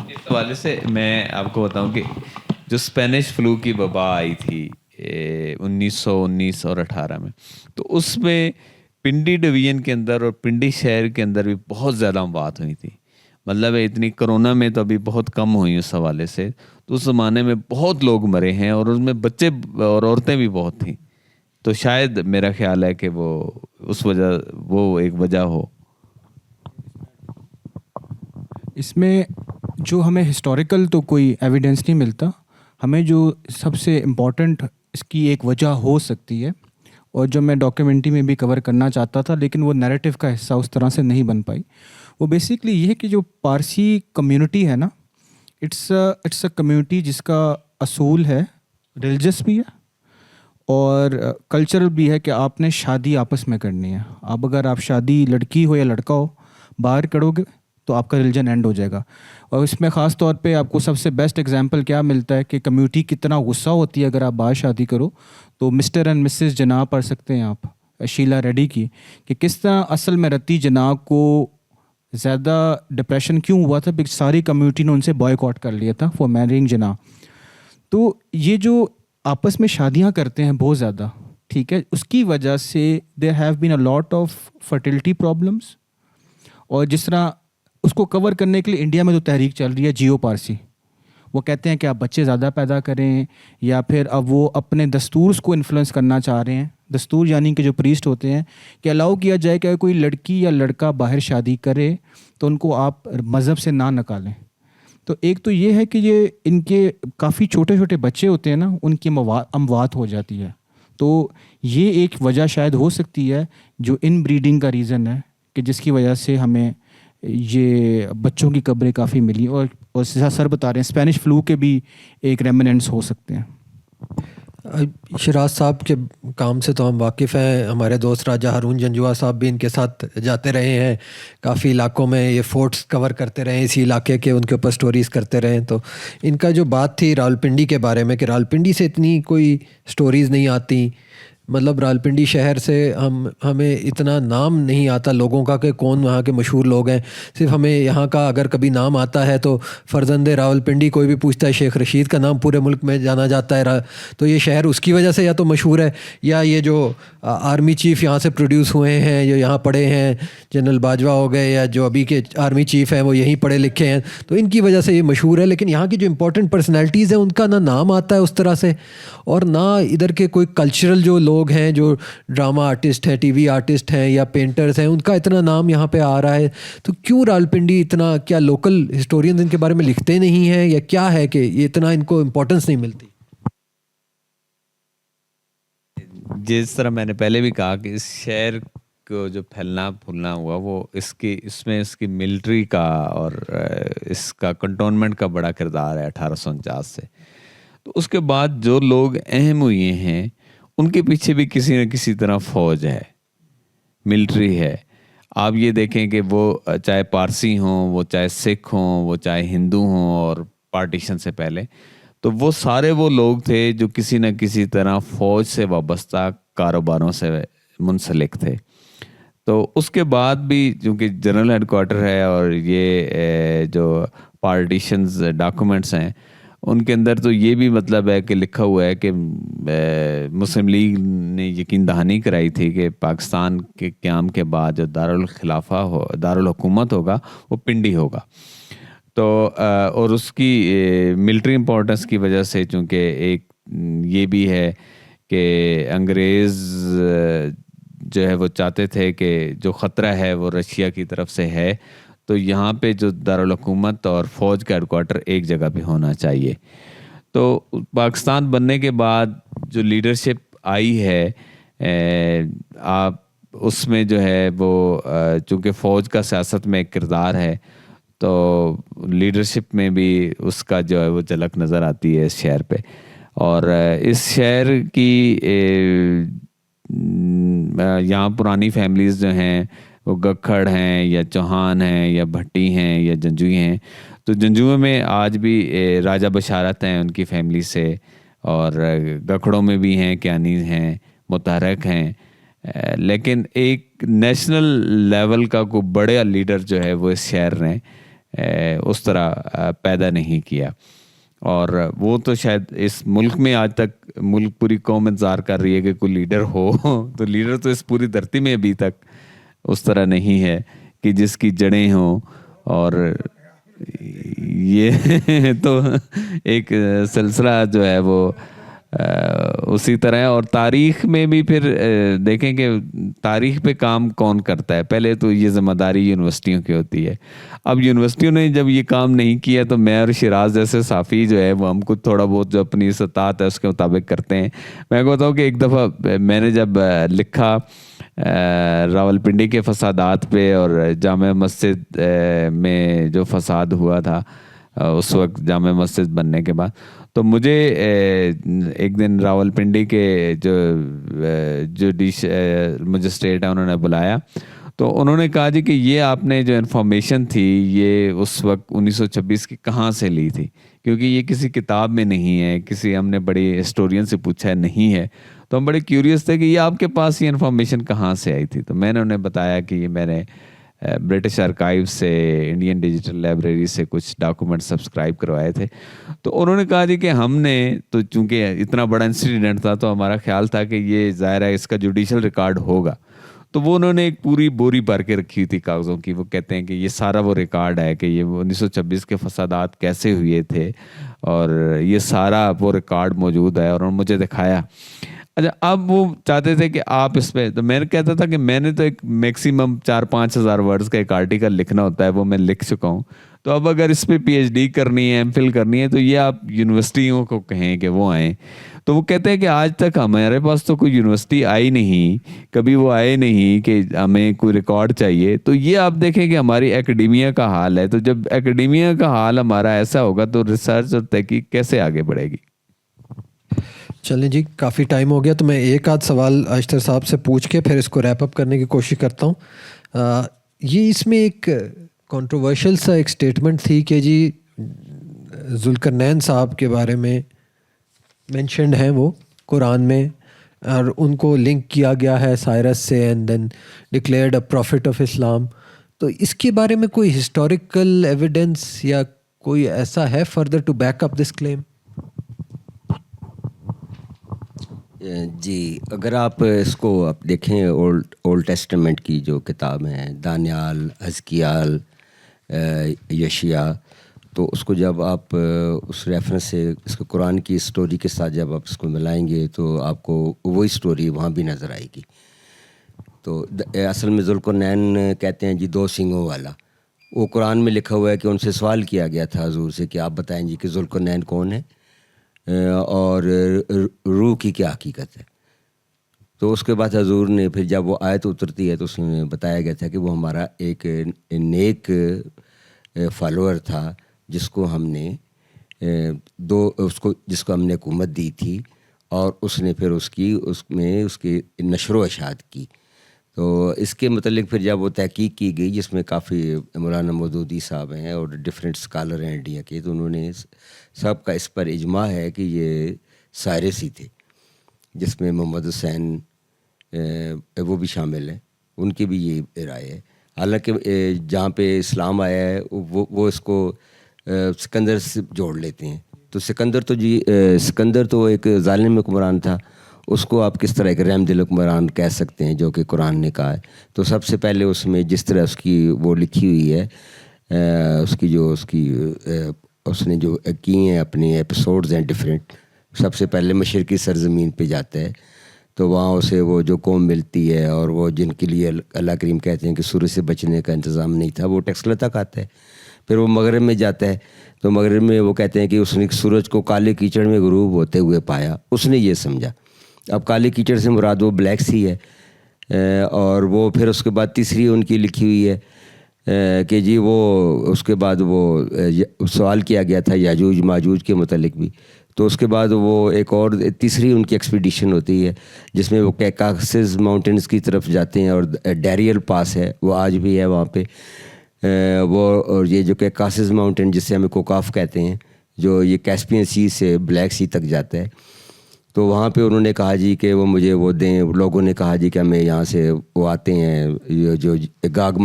اس حوالے سے میں آپ کو بتاؤں کہ جو اسپینش فلو کی وبا آئی تھی 1919 اور 18 میں، تو اس میں پنڈی ڈویژن کے اندر اور پنڈی شہر کے اندر بھی بہت زیادہ اموات ہوئی تھی. مطلب اتنی کرونا میں تو ابھی بہت کم ہوئی اس حوالے سے. تو اس زمانے میں بہت لوگ مرے ہیں اور اس میں بچے اور عورتیں بھی بہت تھیں. تو شاید میرا خیال ہے کہ وہ ایک وجہ ہو. اس میں جو ہمیں ہسٹوریکل تو کوئی ایویڈنس نہیں ملتا. ہمیں جو سب سے امپورٹنٹ اس کی ایک وجہ ہو سکتی ہے، اور جو میں ڈاکیومنٹری میں بھی کور کرنا چاہتا تھا لیکن وہ نیریٹو کا حصہ اس طرح سے نہیں بن پائی، وہ بیسکلی یہ ہے کہ جو پارسی کمیونٹی ہے نا، اٹس اے کمیونٹی جس کا اصول ہے، ریلیجس بھی ہے اور کلچرل بھی ہے کہ آپ نے شادی آپس میں کرنی ہے. اگر آپ شادی لڑکی ہو یا لڑکا ہو باہر کرو گے تو آپ کا ریلیجن اینڈ ہو جائے گا. اور اس میں خاص طور پہ آپ کو سب سے بیسٹ ایگزامپل کیا ملتا ہے کہ کمیونٹی کتنا غصہ ہوتی ہے اگر آپ باہر شادی کرو. تو مسٹر اینڈ مسز جناح پڑھ سکتے ہیں آپ شیلا ریڈی کی، کہ کس طرح اصل میں رتی جناح کو زیادہ ڈپریشن کیوں ہوا تھا، because ساری کمیونٹی نے ان سے بوائے کاٹ کر لیا تھا فار میرینگ جناح. تو یہ جو آپس میں شادیاں کرتے ہیں بہت زیادہ، ٹھیک ہے، اس کی وجہ سے there have been a lot of fertility problems. اور جس طرح اس کو کور کرنے کے لیے انڈیا میں تو تحریک چل رہی ہے جیو پارسی. وہ کہتے ہیں کہ آپ بچے زیادہ پیدا کریں، یا پھر اب وہ اپنے دستور کو انفلوئنس کرنا چاہ رہے ہیں. دستور یعنی کہ جو پریسٹ ہوتے ہیں، کہ الاؤ کیا جائے کہ اگر کوئی لڑکی یا لڑکا باہر شادی کرے تو ان کو آپ مذہب سے نہ نکالیں. تو ایک تو یہ ہے کہ یہ ان کے کافی چھوٹے چھوٹے بچے ہوتے ہیں نا، ان کی اموات ہو جاتی ہے. تو یہ ایک وجہ شاید ہو سکتی ہے جو ان بریڈنگ کا ریزن ہے، کہ جس کی وجہ سے ہمیں یہ بچوں کی قبریں کافی ملی. اور سر بتا رہے ہیں اسپینش فلو کے بھی ایک ریمننٹس ہو سکتے ہیں. شراز صاحب کے کام سے تو ہم واقف ہیں. ہمارے دوست راجہ ہارون جنجوا صاحب بھی ان کے ساتھ جاتے رہے ہیں, کافی علاقوں میں یہ فورٹس کور کرتے رہے, اسی علاقے کے ان کے اوپر سٹوریز کرتے رہے. تو ان کا جو بات تھی راولپنڈی کے بارے میں کہ راولپنڈی سے اتنی کوئی سٹوریز نہیں آتی, مطلب راولپنڈی شہر سے ہمیں اتنا نام نہیں آتا لوگوں کا کہ کون وہاں کے مشہور لوگ ہیں. صرف ہمیں یہاں کا اگر کبھی نام آتا ہے تو فرزند راولپنڈی, کوئی بھی پوچھتا ہے شیخ رشید کا نام پورے ملک میں جانا جاتا ہے. تو یہ شہر اس کی وجہ سے یا تو مشہور ہے, یا یہ جو آرمی چیف یہاں سے پروڈیوس ہوئے ہیں, جو یہاں پڑھے ہیں, جنرل باجوہ ہو گئے, یا جو ابھی کے آرمی چیف ہیں وہ یہیں پڑھے لکھے ہیں, تو ان کی وجہ سے یہ مشہور ہے. لیکن یہاں کی جو امپورٹنٹ پرسنالٹیز ہیں ان کا نہ نام آتا ہے اس طرح سے, اور نہ ادھر کے کوئی کلچرل جو لوگ ہیں, جو ڈرامہ آرٹسٹ ہیں, ٹی وی آرٹسٹ ہیں, یا پینٹرز ہیں, ان کا اتنا نام یہاں پہ آ رہا ہے. تو کیوں راولپنڈی اتنا, کیا لوکل ہسٹورینز ان کے بارے میں لکھتے نہیں ہیں, یا کیا ہے کہ یہ اتنا ان کو امپورٹنس نہیں ملتی؟ جس طرح میں نے پہلے بھی کہا کہ اس شہر کو جو پھیلنا پھولنا ہوا وہ اس کی ملٹری کا اور اس کا کنٹونمنٹ کا بڑا کردار ہے 1849 سے. تو اس کے بعد جو لوگ اہم ہوئے ہیں ان کے پیچھے بھی کسی نہ کسی طرح فوج ہے, ملٹری ہے. آپ یہ دیکھیں کہ وہ چاہے پارسی ہوں, وہ چاہے سکھ ہوں, وہ چاہے ہندو ہوں, اور پارٹیشن سے پہلے تو وہ سارے وہ لوگ تھے جو کسی نہ کسی طرح فوج سے وابستہ کاروباروں سے منسلک تھے. تو اس کے بعد بھی چونکہ جنرل ہیڈ کوارٹر ہے اور یہ جو پارٹیشنز ڈاکومنٹس ہیں ان کے اندر تو یہ بھی مطلب ہے کہ لکھا ہوا ہے کہ مسلم لیگ نے یقین دہانی کرائی تھی کہ پاکستان کے قیام کے بعد جو دارالحکومت ہوگا وہ پنڈی ہوگا. تو اور اس کی ملٹری امپورٹنس کی وجہ سے, چونکہ ایک یہ بھی ہے کہ انگریز جو ہے وہ چاہتے تھے کہ جو خطرہ ہے وہ رشیا کی طرف سے ہے, تو یہاں پہ جو دارالحکومت اور فوج کا ہیڈ کوارٹر ایک جگہ پہ ہونا چاہیے. تو پاکستان بننے کے بعد جو لیڈرشپ آئی ہے آپ اس میں جو ہے وہ چونکہ فوج کا سیاست میں ایک کردار ہے, تو لیڈرشپ میں بھی اس کا جو ہے وہ جھلک نظر آتی ہے اس شہر پہ. اور اس شہر کی یہاں پرانی فیملیز جو ہیں وہ گکھڑ ہیں یا چوہان ہیں یا بھٹی ہیں یا جنجوئی ہیں. تو جنجوئے میں آج بھی راجہ بشارت ہیں ان کی فیملی سے, اور گکھڑوں میں بھی ہیں, کیانی ہیں, متحرک ہیں. لیکن ایک نیشنل لیول کا کوئی بڑے لیڈر جو ہے وہ اس شہر نے اس طرح پیدا نہیں کیا. اور وہ تو شاید اس ملک میں آج تک ملک پوری قوم انتظار کر رہی ہے کہ کوئی لیڈر ہو, تو لیڈر تو اس پوری دھرتی میں ابھی تک اس طرح نہیں ہے کہ جس کی جڑیں ہوں. اور یہ تو ایک سلسلہ جو ہے وہ اسی طرح ہے. اور تاریخ میں بھی پھر دیکھیں کہ تاریخ پہ کام کون کرتا ہے. پہلے تو یہ ذمہ داری یونیورسٹیوں کی ہوتی ہے. اب یونیورسٹیوں نے جب یہ کام نہیں کیا تو میں اور شراز جیسے صحافی جو ہے وہ ہم کو تھوڑا بہت جو اپنی استطاعت ہے اس کے مطابق کرتے ہیں. میں کو بتاؤں کہ ایک دفعہ میں نے جب لکھا راولپنڈی کے فسادات پہ اور جامع مسجد میں جو فساد ہوا تھا اس وقت جامع مسجد بننے کے بعد, تو مجھے ایک دن راولپنڈی کے جو مجسٹریٹ ہیں انہوں نے بلایا. تو انہوں نے کہا جی کہ یہ آپ نے جو انفارمیشن تھی یہ اس وقت 1926 کی کہاں سے لی تھی, کیونکہ یہ کسی کتاب میں نہیں ہے, کسی ہم نے بڑی ہسٹورین سے پوچھا ہے نہیں ہے. تو ہم بڑے کیوریس تھے کہ یہ آپ کے پاس یہ انفارمیشن کہاں سے آئی تھی. تو میں نے انہیں بتایا کہ یہ میں نے برٹش آرکائیو سے, انڈین ڈیجیٹل لائبریری سے کچھ ڈاکومنٹ سبسکرائب کروائے تھے. تو انہوں نے کہا جی کہ ہم نے تو چونکہ اتنا بڑا انسیڈنٹ تھا تو ہمارا خیال تھا کہ یہ ظاہر ہے اس کا جوڈیشل ریکارڈ ہوگا. تو وہ انہوں نے ایک پوری بوری بھر کے رکھی تھی کاغذوں کی. وہ کہتے ہیں کہ یہ سارا وہ ریکارڈ ہے کہ یہ 1926 کے فسادات کیسے ہوئے تھے, اور یہ سارا وہ ریکارڈ موجود ہے. اور انہوں نے مجھے دکھایا. اچھا, اب وہ چاہتے تھے کہ آپ اس پہ, تو میں نے کہتا تھا کہ میں نے تو ایک میکسیمم 4-5 ہزار ورڈز کا ایک آرٹیکل لکھنا ہوتا ہے, وہ میں لکھ چکا ہوں. تو اب اگر اس پہ پی ایچ ڈی کرنی ہے, ایم فل کرنی ہے, تو یہ آپ یونیورسٹیوں کو کہیں کہ وہ آئیں. تو وہ کہتے ہیں کہ آج تک ہمارے پاس تو کوئی یونیورسٹی آئی نہیں, کبھی وہ آئے نہیں کہ ہمیں کوئی ریکارڈ چاہیے. تو یہ آپ دیکھیں کہ ہماری اکیڈیمیا کا حال ہے. تو جب اکیڈیمیا کا حال ہمارا ایسا ہوگا تو ریسرچ اور تحقیق کیسے آگے بڑھے گی؟ چلیں جی کافی ٹائم ہو گیا تو میں ایک آدھ سوال اشتر صاحب سے پوچھ کے پھر اس کو ریپ اپ کرنے کی کوشش کرتا ہوں. یہ اس میں ایک کنٹروورشل سا ایک اسٹیٹمنٹ تھی کہ جی ذوالقرنین صاحب کے بارے میں مینشنڈ ہیں وہ قرآن میں اور ان کو لنک کیا گیا ہے سائرس سے and then declared a prophet of Islam. تو اس کے بارے میں کوئی ہسٹوریکل ایویڈنس یا کوئی ایسا ہے فردر ٹو بیک اپ دس کلیم؟ جی اگر آپ اس کو آپ دیکھیں اولڈ ٹیسٹمنٹ کی جو کتاب ہیں دانیال، حزقیال، یشیا، تو اس کو جب آپ اس ریفرنس سے اس کو قرآن کی اسٹوری کے ساتھ جب آپ اس کو ملائیں گے تو آپ کو وہی اسٹوری وہاں بھی نظر آئے گی. تو اصل میں ذوالقرنین کہتے ہیں جی 2 سینگوں والا. وہ قرآن میں لکھا ہوا ہے کہ ان سے سوال کیا گیا تھا حضور سے کہ آپ بتائیں جی کہ ذوالقرنین کون ہے اور روح کی کیا حقیقت ہے. تو اس کے بعد حضور نے پھر جب وہ آیت اترتی ہے تو اس میں بتایا گیا تھا کہ وہ ہمارا ایک نیک فالوور تھا جس کو ہم نے جس کو ہم نے حکومت دی تھی اور اس نے پھر اس کی نشر و اشاعت کی. تو اس کے متعلق پھر جب وہ تحقیق کی گئی جس میں کافی مولانا مودودی صاحب ہیں اور ڈفرینٹ اسکالر ہیں انڈیا کے، تو انہوں نے سب کا اس پر اجماع ہے کہ یہ سائرس ہی تھے، جس میں محمد حسین وہ بھی شامل ہیں، ان کی بھی یہ رائے ہے. حالانکہ جہاں پہ اسلام آیا ہے وہ اس کو سکندر سے جوڑ لیتے ہیں. تو سکندر تو ایک ظالم حکمران تھا، اس کو آپ کس طرح ایک رحم دل حکمران کہہ سکتے ہیں جو کہ قرآن نے کہا ہے. تو سب سے پہلے اس میں جس طرح اس کی وہ لکھی ہوئی ہے، اس نے جو کی ہیں اپنی ایپیسوڈز ہیں ڈفرینٹ. سب سے پہلے مشرقی سرزمین پہ جاتا ہے تو وہاں اسے وہ جو قوم ملتی ہے اور وہ جن کے لیے اللہ کریم کہتے ہیں کہ سورج سے بچنے کا انتظام نہیں تھا، وہ ٹیکسلا تک آتا ہے. پھر وہ مغرب میں جاتا ہے تو مغرب میں وہ کہتے ہیں کہ اس نے سورج کو کالے کیچڑ میں غروب ہوتے ہوئے پایا. اس نے یہ سمجھا. اب کالے کیچڑ سے مراد وہ بلیک سی ہے. اور وہ پھر اس کے بعد تیسری ان کی لکھی ہوئی ہے کہ جی وہ اس کے بعد وہ سوال کیا گیا تھا یاجوج ماجوج کے متعلق بھی. تو اس کے بعد وہ ایک اور تیسری ان کی ایکسپیڈیشن ہوتی ہے جس میں وہ کاکسس ماؤنٹینز کی طرف جاتے ہیں اور ڈیریل پاس ہے وہ آج بھی ہے وہاں پہ. وہ اور یہ جو کاکسس ماؤنٹین جسے ہمیں کوکاف کہتے ہیں جو یہ کیسپین سی سے بلیک سی تک جاتا ہے. تو وہاں پہ انہوں نے کہا جی کہ وہ مجھے وہ دیں. لوگوں نے کہا جی کہ ہمیں یہاں سے وہ آتے ہیں جو گاگ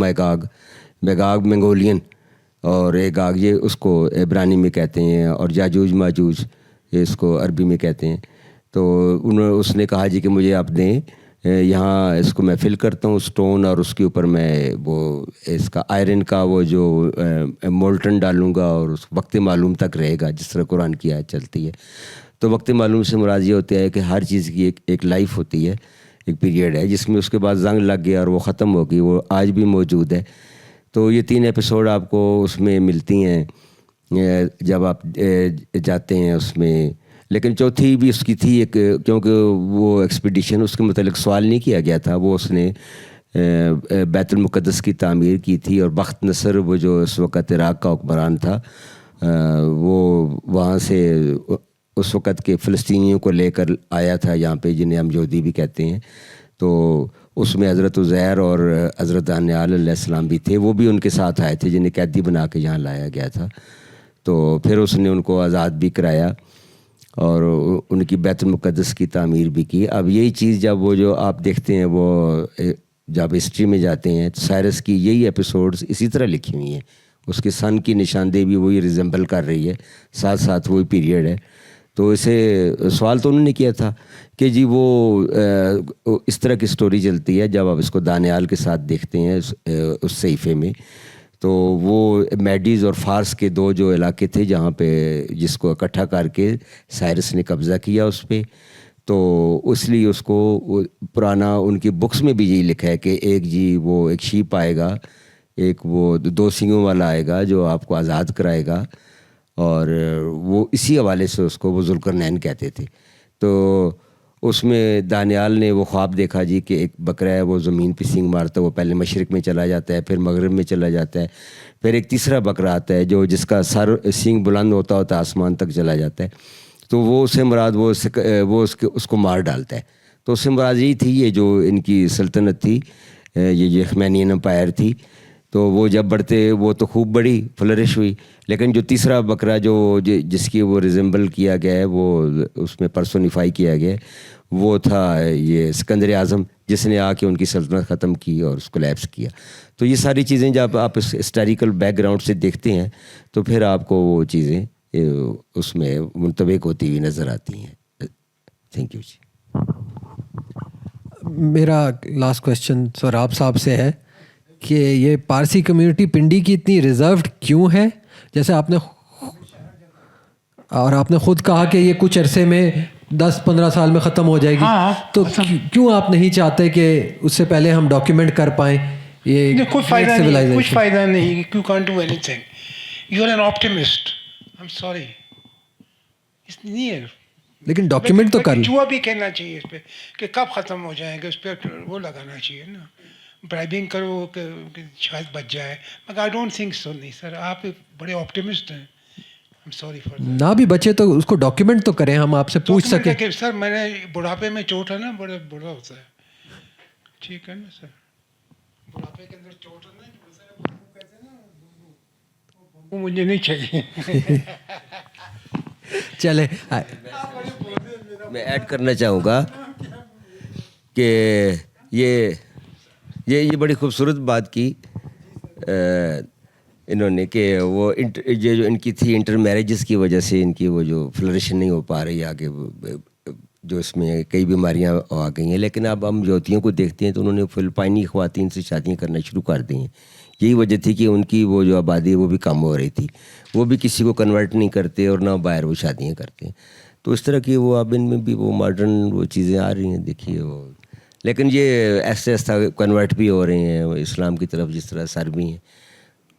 میگاگ منگولین اور ایگاگ یہ اس کو عبرانی میں کہتے ہیں اور یاجوج ماجوج اس کو عربی میں کہتے ہیں. تو اس نے کہا جی کہ مجھے آپ دیں، یہاں اس کو میں فل کرتا ہوں سٹون اور اس کے اوپر میں وہ اس کا آئرن کا وہ جو مولٹن ڈالوں گا اور اس وقت معلوم تک رہے گا جس طرح قرآن کی آیت چلتی ہے. تو وقت معلوم سے مراد یہ ہوتا ہے کہ ہر چیز کی ایک لائف ہوتی ہے، ایک پیریڈ ہے جس میں اس کے بعد زنگ لگ گیا اور وہ ختم ہو گئی. وہ آج بھی موجود ہے. تو یہ 3 ایپیسوڈ آپ کو اس میں ملتی ہیں جب آپ جاتے ہیں اس میں. لیکن چوتھی بھی اس کی تھی ایک، کیونکہ وہ ایکسپیڈیشن اس کے متعلق سوال نہیں کیا گیا تھا، وہ اس نے بیت المقدس کی تعمیر کی تھی. اور بخت نصر وہ جو اس وقت عراق کا حکمران تھا وہ وہاں سے اس وقت کے فلسطینیوں کو لے کر آیا تھا یہاں پہ، جنہیں ہم یہودی بھی کہتے ہیں. تو اس میں حضرت عزیر اور حضرت دانیال علیہ السلام بھی تھے، وہ بھی ان کے ساتھ آئے تھے جنہیں قیدی بنا کے یہاں لایا گیا تھا. تو پھر اس نے ان کو آزاد بھی کرایا اور ان کی بیت المقدس کی تعمیر بھی کی. اب یہی چیز جب وہ جو آپ دیکھتے ہیں وہ جب ہسٹری میں جاتے ہیں تو سائرس کی یہی ایپیسوڈز اسی طرح لکھی ہوئی ہیں. اس کے سن کی نشاندہی بھی وہی ریزمبل کر رہی ہے، ساتھ ساتھ وہی پیریڈ ہے. تو اسے سوال تو انہوں نے کیا تھا کہ جی وہ اس طرح کی سٹوری چلتی ہے. جب آپ اس کو دانیال کے ساتھ دیکھتے ہیں اس صحیفے میں، تو وہ میڈیز اور فارس کے 2 جو علاقے تھے جہاں پہ جس کو اکٹھا کر کے سائرس نے قبضہ کیا اس پہ. تو اس لیے اس کو پرانا ان کی بکس میں بھی یہی لکھا ہے کہ ایک جی وہ ایک شیپ آئے گا، ایک وہ 2 سینگوں والا آئے گا جو آپ کو آزاد کرائے گا. اور وہ اسی حوالے سے اس کو وہ ذوالقرنین کہتے تھے. تو اس میں دانیال نے وہ خواب دیکھا جی کہ ایک بکرا ہے وہ زمین پہ سینگ مارتا ہے، وہ پہلے مشرق میں چلا جاتا ہے، پھر مغرب میں چلا جاتا ہے، پھر ایک تیسرا بکرا آتا ہے جو جس کا سینگ بلند ہوتا ہوتا آسمان تک چلا جاتا ہے. تو وہ اس سے مراد وہ اس کو مار ڈالتا ہے. تو اس سے مراد یہی تھی یہ جو ان کی سلطنت تھی, یہ خمینین امپائر تھی, تو وہ جب بڑھتے وہ تو خوب بڑی فلرش ہوئی, لیکن جو تیسرا بکرا جو جس کی وہ ریزمبل کیا گیا ہے, وہ اس میں پرسونیفائی کیا گیا ہے, وہ تھا یہ سکندر اعظم, جس نے آ کے ان کی سلطنت ختم کی اور اس کو لیپس کیا. تو یہ ساری چیزیں جب آپ اس ہسٹوریکل بیک گراؤنڈ سے دیکھتے ہیں تو پھر آپ کو وہ چیزیں اس میں منطبق ہوتی ہوئی نظر آتی ہیں. تھینک یو جی. میرا لاسٹ کویشچن سوراب صاحب سے ہے کہ یہ پارسی کمیونٹی پنڈی کی اتنی ریزروڈ کیوں ہے؟ جیسے آپ نے خود کہا کہ یہ کچھ عرصے میں 10-15 سال میں ختم ہو جائے گی, تو کیوں آپ نہیں چاہتے کہ اس سے پہلے ہم ڈاکیومنٹ کر پائیں یہ کچھ فائدہ نہیں. You can't do anything. You are an optimist. I am sorry, it's near. لیکن ڈاکیومنٹ تو کر جوا بھی کہنا چاہیے اس پہ کہ کب ختم ہو جائیں گے, اس پہ وہ لگانا چاہیے نا. برائبنگ کرو کہ شاید بچ جائے, مگر آئی ڈونٹ تھنک سو. نہیں سر, آپ بڑے آپٹیمسٹ ہیں. I'm sorry for that. نہ بھی بچے تو اس کو ڈاکیومنٹ تو کریں, ہم آپ سے پوچھ سکیں. سر میں نے بڑھاپے میں چوٹ ہے نا, بڑا بڑا ہوتا ہے. ٹھیک ہے نا سر, بڑھاپے کے اندر چوٹ ہے نا, وہ مجھے نہیں چاہیے. چلے میں ایڈ کرنا چاہوں گا کہ یہ بڑی خوبصورت بات کی انہوں نے کہ وہ یہ جو ان کی تھی انٹر میرجز کی وجہ سے ان کی وہ جو فلرشن نہیں ہو پا رہی آگے, جو اس میں کئی بیماریاں آ گئی ہیں. لیکن اب ہم یہودیوں کو دیکھتے ہیں تو انہوں نے فلپائنی خواتین سے شادیاں کرنا شروع کر دی ہیں. یہی وجہ تھی کہ ان کی وہ جو آبادی ہے وہ بھی کم ہو رہی تھی. وہ بھی کسی کو کنورٹ نہیں کرتے اور نہ باہر وہ شادیاں کرتے ہیں. تو اس طرح کی وہ اب ان میں بھی وہ ماڈرن وہ چیزیں آ رہی ہیں. دیکھیے وہ, لیکن یہ ایسے ایسا کنورٹ بھی ہو رہے ہیں اسلام کی طرف, جس طرح سر بھی ہیں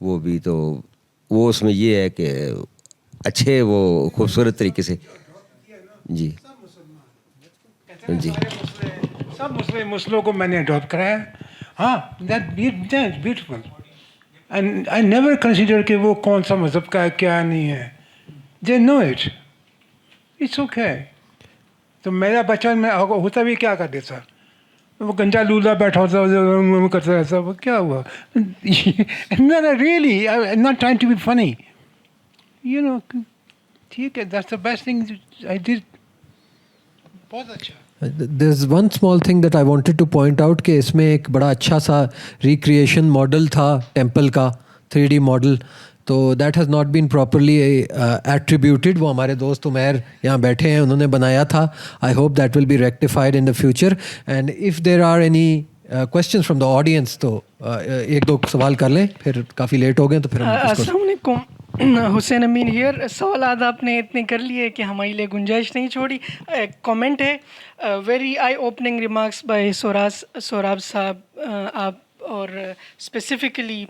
وہ بھی. تو وہ اس میں یہ ہے کہ اچھے وہ خوبصورت طریقے سے جی جی سب مسلموں کو میں نے اڈاپٹ کرایا. ہاں, that beautiful. And I never consider کہ وہ کون سا مذہب کا ہے کیا نہیں ہے. دے نو اٹ, اٹس اوکے. تو میرا بچپن میں ہوتا بھی کیا کر دیتا, وہ گنجا لولا بیٹھا ہوتا کرتا رہتا. وہ کیا ہوا؟ Really not trying to be funny, you know. ٹھیک ہے, that's the best thing I did. بہت اچھا. There's one small thing that I wanted to point out کہ اس میں ایک بڑا اچھا سا ریکریشن ماڈل تھا ٹیمپل کا, 3D ماڈل. تو that has not been properly attributed. وہ ہمارے دوست عمیر یہاں بیٹھے ہیں, انہوں نے بنایا تھا. I hope that will be rectified in the future. And if there are any questions from the audience تو ایک دو سوال کر لیں, پھر کافی لیٹ ہو گئے تو پھر ہم. السلام علیکم, حسین امین ہیئر. سوالات آپ نے اتنے کر لیے کہ ہمارے لیے گنجائش نہیں چھوڑی. کامنٹ ہے, very eye opening remarks by Sohrab صاحب. آپ اور اسپیسیفکلی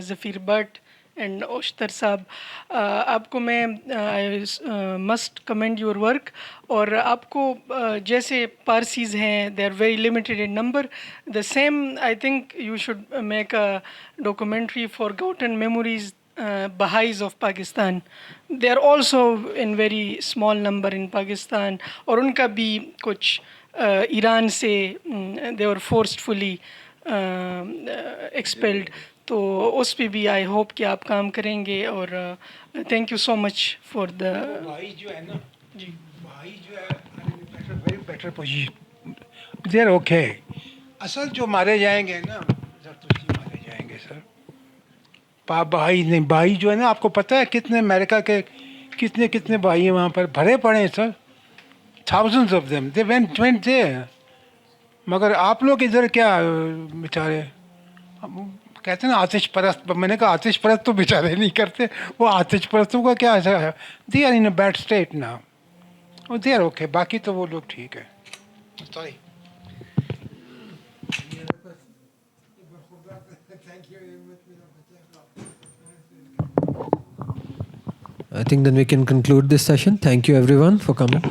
ظفیر بٹ اینڈ اوشتر صاحب, آپ کو میں مسٹ کمنڈ یور ورک. اور آپ کو جیسے پارسیز ہیں, they are very limited in number. The same I think you should make a documentary forgotten memories Baha'is of Pakistan. They are also in very small number in Pakistan. اور ان کا بھی کچھ ایران سے they were forcefully expelled. تو اس پہ بھی آئی ہوپ کہ آپ کام کریں گے. اور thank you so much for the. بھائی جو ہے نا, جی بھائی جو ہے very better position, they are okay. اصل جو مارے جائیں گے نا, زرتشتی مارے جائیں گے سر. بھائی نہیں, بھائی جو ہے نا, آپ کو پتہ ہے کتنے امریکہ کے کتنے بھائی ہیں وہاں پر بھرے پڑے ہیں sir. Thousands of them they went there. مگر آپ لوگ ادھر کیا بیچارے کہتے ہیں نا آتش پرست. میں نے کہا آتش پرست تو بیچارے نہیں کرتے, وہ آتش پرستوں کا کیا ہے. They are in a bad state نا, دے آر اوکے. باقی تو وہ لوگ ٹھیک ہے. Sorry. I think then we can conclude this session. Thank you everyone for coming.